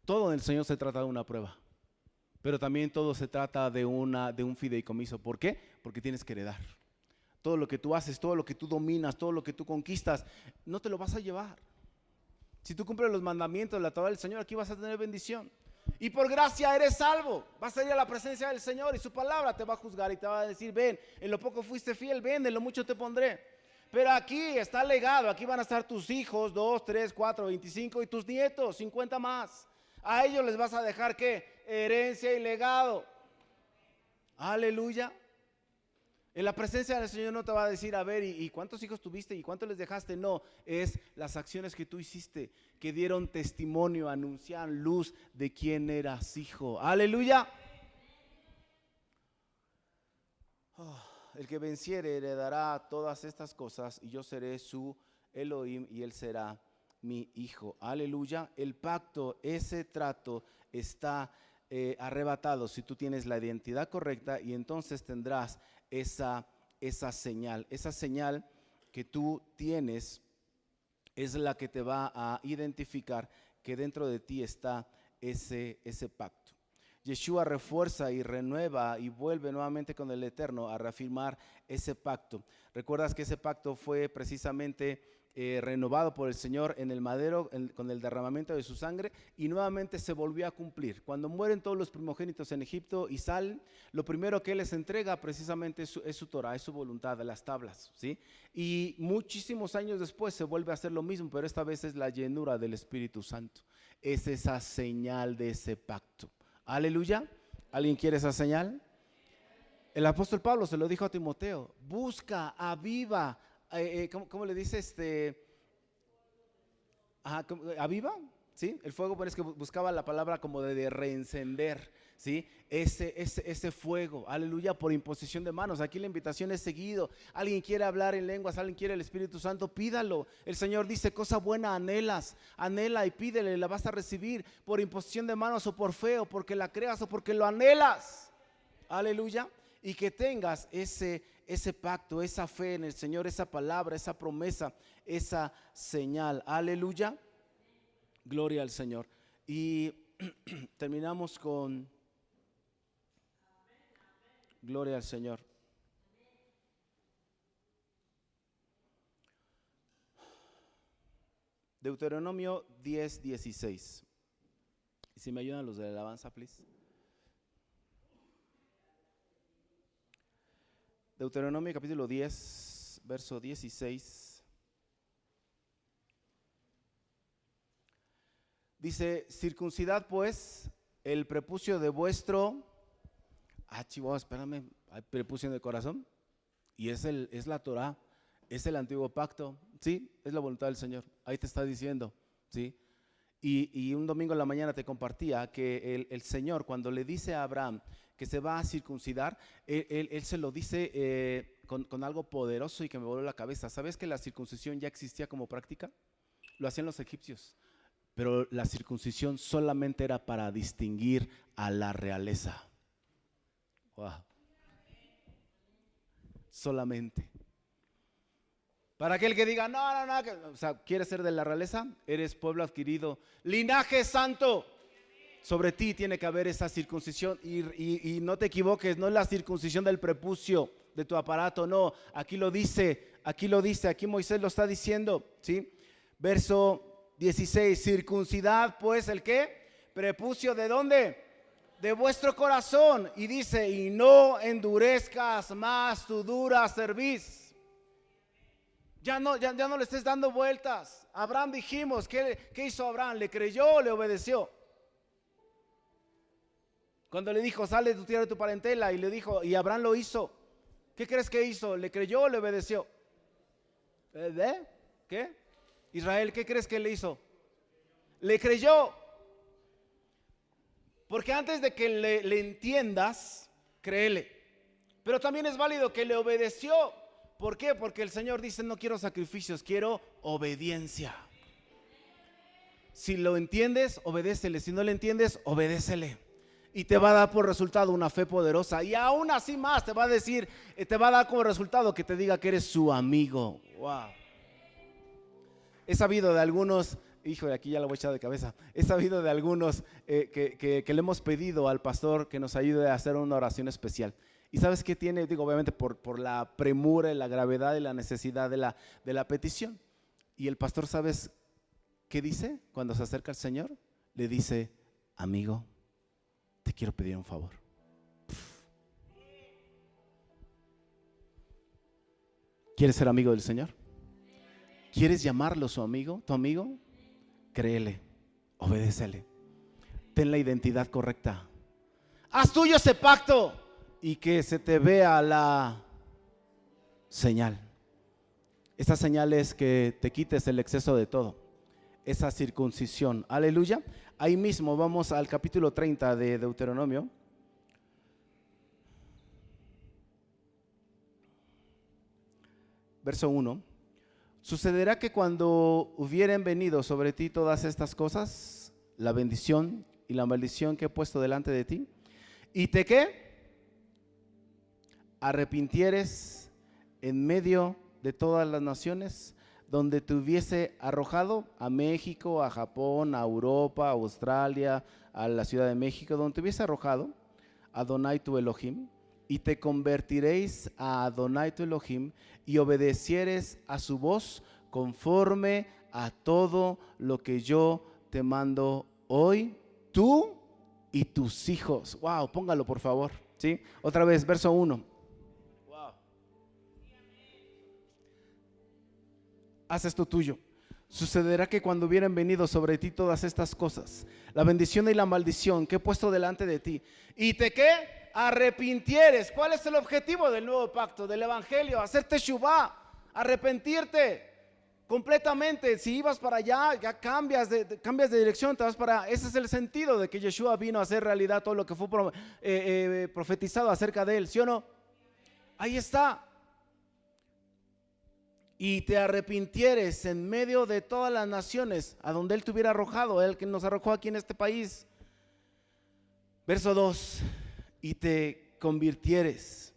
Todo en el Señor se trata de una prueba, pero también todo se trata de un fideicomiso. ¿Por qué? Porque tienes que heredar. Todo lo que tú haces, todo lo que tú dominas, todo lo que tú conquistas, no te lo vas a llevar. Si tú cumples los mandamientos de la Torá del Señor, aquí vas a tener bendición. Y por gracia eres salvo. Vas a ir a la presencia del Señor y su palabra te va a juzgar y te va a decir: ven, en lo poco fuiste fiel, ven, en lo mucho te pondré. Pero aquí está legado, aquí van a estar tus hijos, 2, 3, 4, 25, y tus nietos, 50 más. A ellos les vas a dejar ¿qué? Herencia y legado. Aleluya. En la presencia del Señor no te va a decir: a ver, ¿y cuántos hijos tuviste? ¿Y cuántos les dejaste? No, es las acciones que tú hiciste, que dieron testimonio, anunciaron luz de quién eras hijo. Aleluya. El que venciere heredará todas estas cosas, y yo seré su Elohim y él será mi hijo. Aleluya. El pacto, ese trato está arrebatado si tú tienes la identidad correcta, y entonces tendrás esa señal que tú tienes es la que te va a identificar que dentro de ti está ese pacto. Yeshua refuerza y renueva y vuelve nuevamente con el Eterno a reafirmar ese pacto. Recuerdas que ese pacto fue precisamente renovado por el Señor en el madero con el derramamiento de su sangre, y nuevamente se volvió a cumplir. Cuando mueren todos los primogénitos en Egipto y salen, lo primero que Él les entrega precisamente es su Torah, es su voluntad, de las tablas, ¿sí? Y muchísimos años después se vuelve a hacer lo mismo, pero esta vez es la llenura del Espíritu Santo. Es esa señal de ese pacto. Aleluya. ¿Alguien quiere esa señal? El apóstol Pablo se lo dijo a Timoteo: busca, aviva. ¿Cómo le dice? ¿Aviva? ¿Sí? El fuego, bueno, es que buscaba la palabra como de reencender, ¿sí? Ese fuego, aleluya, por imposición de manos. Aquí la invitación es seguido. Alguien quiere hablar en lenguas, alguien quiere el Espíritu Santo, pídalo. El Señor dice: cosa buena anhelas, anhela y pídele, la vas a recibir por imposición de manos o por fe, o porque la creas o porque lo anhelas. Aleluya. Y que tengas ese pacto, esa fe en el Señor, esa palabra, esa promesa, esa señal. Aleluya. Gloria al Señor. Y terminamos con gloria al Señor. Deuteronomio 10:16. Y si me ayudan los de la alabanza, please. Deuteronomio capítulo 10, verso 16. Dice: circuncidad pues el prepucio de vuestro... Chihuahua, espérame, hay prepucio de corazón. Y es la Torah, es el antiguo pacto, ¿sí? Es la voluntad del Señor, ahí te está diciendo, ¿sí? Y un domingo en la mañana te compartía que el Señor, cuando le dice a Abraham que se va a circuncidar, él se lo dice con algo poderoso y que me voló la cabeza. ¿Sabes que la circuncisión ya existía como práctica? Lo hacían los egipcios, pero la circuncisión solamente era para distinguir a la realeza. Wow. Solamente. Para aquel que diga: no, o sea, ¿quieres ser de la realeza? Eres pueblo adquirido, linaje santo. Sobre ti tiene que haber esa circuncisión, y no te equivoques, no es la circuncisión del prepucio, de tu aparato, no. Aquí lo dice, aquí Moisés lo está diciendo, ¿sí? Verso 16: circuncidad pues el ¿qué? prepucio ¿de dónde? De vuestro corazón. Y dice, y no endurezcas más tu dura cerviz. Ya no le estés dando vueltas. Abraham dijimos, ¿qué hizo Abraham? ¿Le creyó o le obedeció? Cuando le dijo, sale de tu tierra, de tu parentela, y le dijo, y Abraham lo hizo. ¿Qué crees que hizo? ¿Le creyó o le obedeció? ¿Qué? Israel, ¿qué crees que le hizo? Le creyó. Porque antes de que le entiendas, créele. Pero también es válido que le obedeció. ¿Por qué? Porque el Señor dice, no quiero sacrificios, quiero obediencia. Si lo entiendes, obedécele. Si no le entiendes, obedécele. Y te va a dar por resultado una fe poderosa. Y aún así más te va a decir, te va a dar como resultado que te diga que eres su amigo. Wow. He sabido de algunos, híjole, aquí ya lo voy a echar de cabeza. He sabido de algunos que le hemos pedido al pastor que nos ayude a hacer una oración especial. ¿Y sabes qué tiene? Digo, obviamente por la premura y la gravedad y la necesidad de la petición. Y el pastor, ¿sabes qué dice cuando se acerca al Señor? Le dice, amigo, te quiero pedir un favor. ¿Quieres ser amigo del Señor? ¿Quieres llamarlo su amigo, tu amigo? Créele, obedécele. Ten la identidad correcta. Haz tuyo ese pacto y que se te vea la señal. Esta señal es que te quites el exceso de todo. Esa circuncisión. Aleluya. Ahí mismo vamos al capítulo 30 de Deuteronomio. Verso 1. Sucederá que cuando hubieren venido sobre ti todas estas cosas, la bendición y la maldición que he puesto delante de ti, y te ¿qué? Arrepintieres en medio de todas las naciones donde te hubiese arrojado, a México, a Japón, a Europa, a Australia, a la Ciudad de México, donde te hubiese arrojado, Adonai tu Elohim, y te convertiréis a Adonai tu Elohim y obedecieres a su voz conforme a todo lo que yo te mando hoy, tú y tus hijos. Wow, póngalo por favor, ¿sí? Otra vez, verso 1. Wow. Haz esto tuyo. Sucederá que cuando hubieran venido sobre ti todas estas cosas, la bendición y la maldición que he puesto delante de ti, y te ¿qué? Arrepintieres. ¿Cuál es el objetivo del nuevo pacto, del evangelio? Hacerte teshuvá, arrepentirte completamente. Si ibas para allá, ya cambias de dirección, te vas para. Ese es el sentido de que Yeshua vino a hacer realidad todo lo que fue profetizado acerca de él, ¿sí o no? Ahí está. Y te arrepintieres en medio de todas las naciones a donde él te hubiera arrojado, él que nos arrojó aquí en este país. Verso 2. Y te convirtieres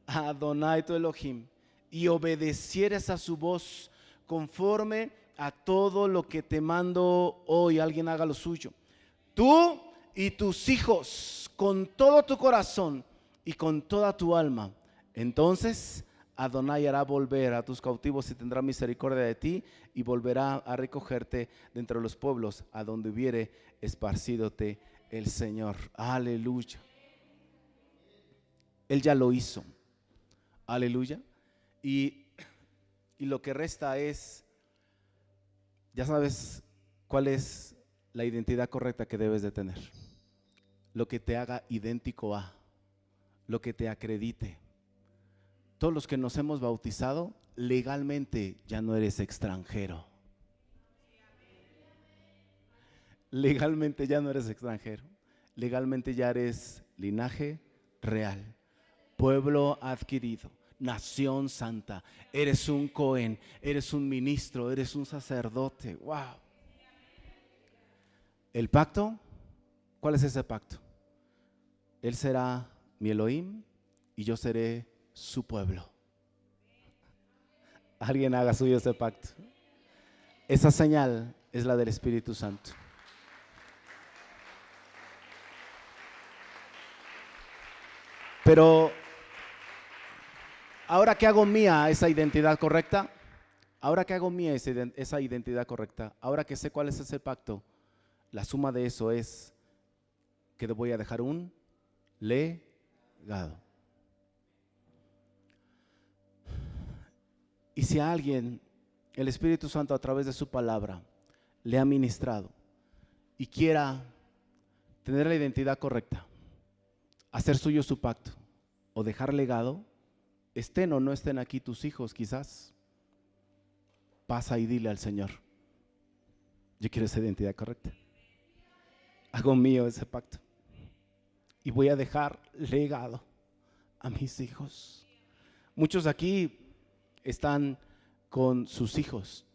a Adonai tu Elohim y obedecieres a su voz conforme a todo lo que te mando hoy. Alguien haga lo suyo. Tú y tus hijos con todo tu corazón y con toda tu alma. Entonces Adonai hará volver a tus cautivos y tendrá misericordia de ti y volverá a recogerte de entre los pueblos a donde hubiere esparcídote el Señor. Aleluya. Él ya lo hizo. Aleluya. Y lo que resta es, ya sabes cuál es la identidad correcta que debes de tener. Lo que te haga idéntico a, lo que te acredite. Todos los que nos hemos bautizado, legalmente ya no eres extranjero. Legalmente ya no eres extranjero. Legalmente ya eres linaje real. Pueblo adquirido, nación santa, eres un Cohen, eres un ministro, eres un sacerdote. Wow. El pacto, ¿cuál es ese pacto? Él será mi Elohim y yo seré su pueblo. Alguien haga suyo ese pacto. Esa señal es la del Espíritu Santo. Pero ahora que hago mía esa identidad correcta, ahora que hago mía esa identidad correcta, ahora que sé cuál es ese pacto, la suma de eso es que voy a dejar un legado. Y si a alguien el Espíritu Santo a través de su palabra le ha ministrado y quiera tener la identidad correcta, hacer suyo su pacto o dejar legado, estén o no estén aquí tus hijos quizás, pasa y dile al Señor: yo quiero esa identidad correcta, hago mío ese pacto y voy a dejar legado a mis hijos. Muchos aquí están con sus hijos.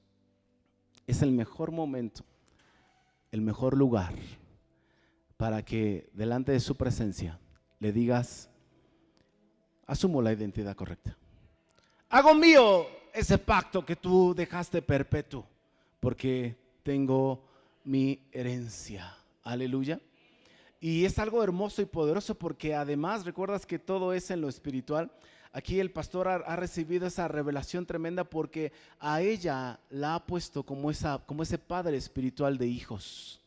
Es el mejor momento, el mejor lugar para que delante de su presencia le digas: asumo la identidad correcta, hago mío ese pacto que tú dejaste perpetuo, porque tengo mi herencia. Aleluya. Y es algo hermoso y poderoso, porque además recuerdas que todo es en lo espiritual. Aquí el pastor ha recibido esa revelación tremenda, porque a ella la ha puesto como ese padre espiritual de hijos.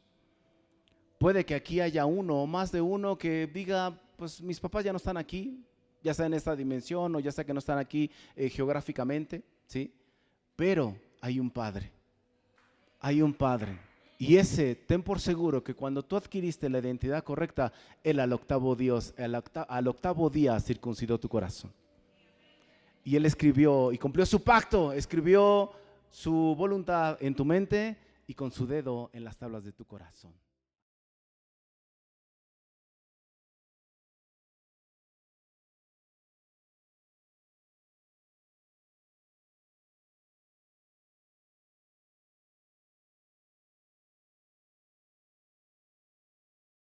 Puede que aquí haya uno o más de uno que diga: pues mis papás ya no están aquí, ya sea en esta dimensión o ya sea que no están aquí geográficamente, ¿sí? Pero hay un padre, y ese, ten por seguro que cuando tú adquiriste la identidad correcta, él al octavo día circuncidó tu corazón. Y él escribió y cumplió su pacto, escribió su voluntad en tu mente y con su dedo en las tablas de tu corazón.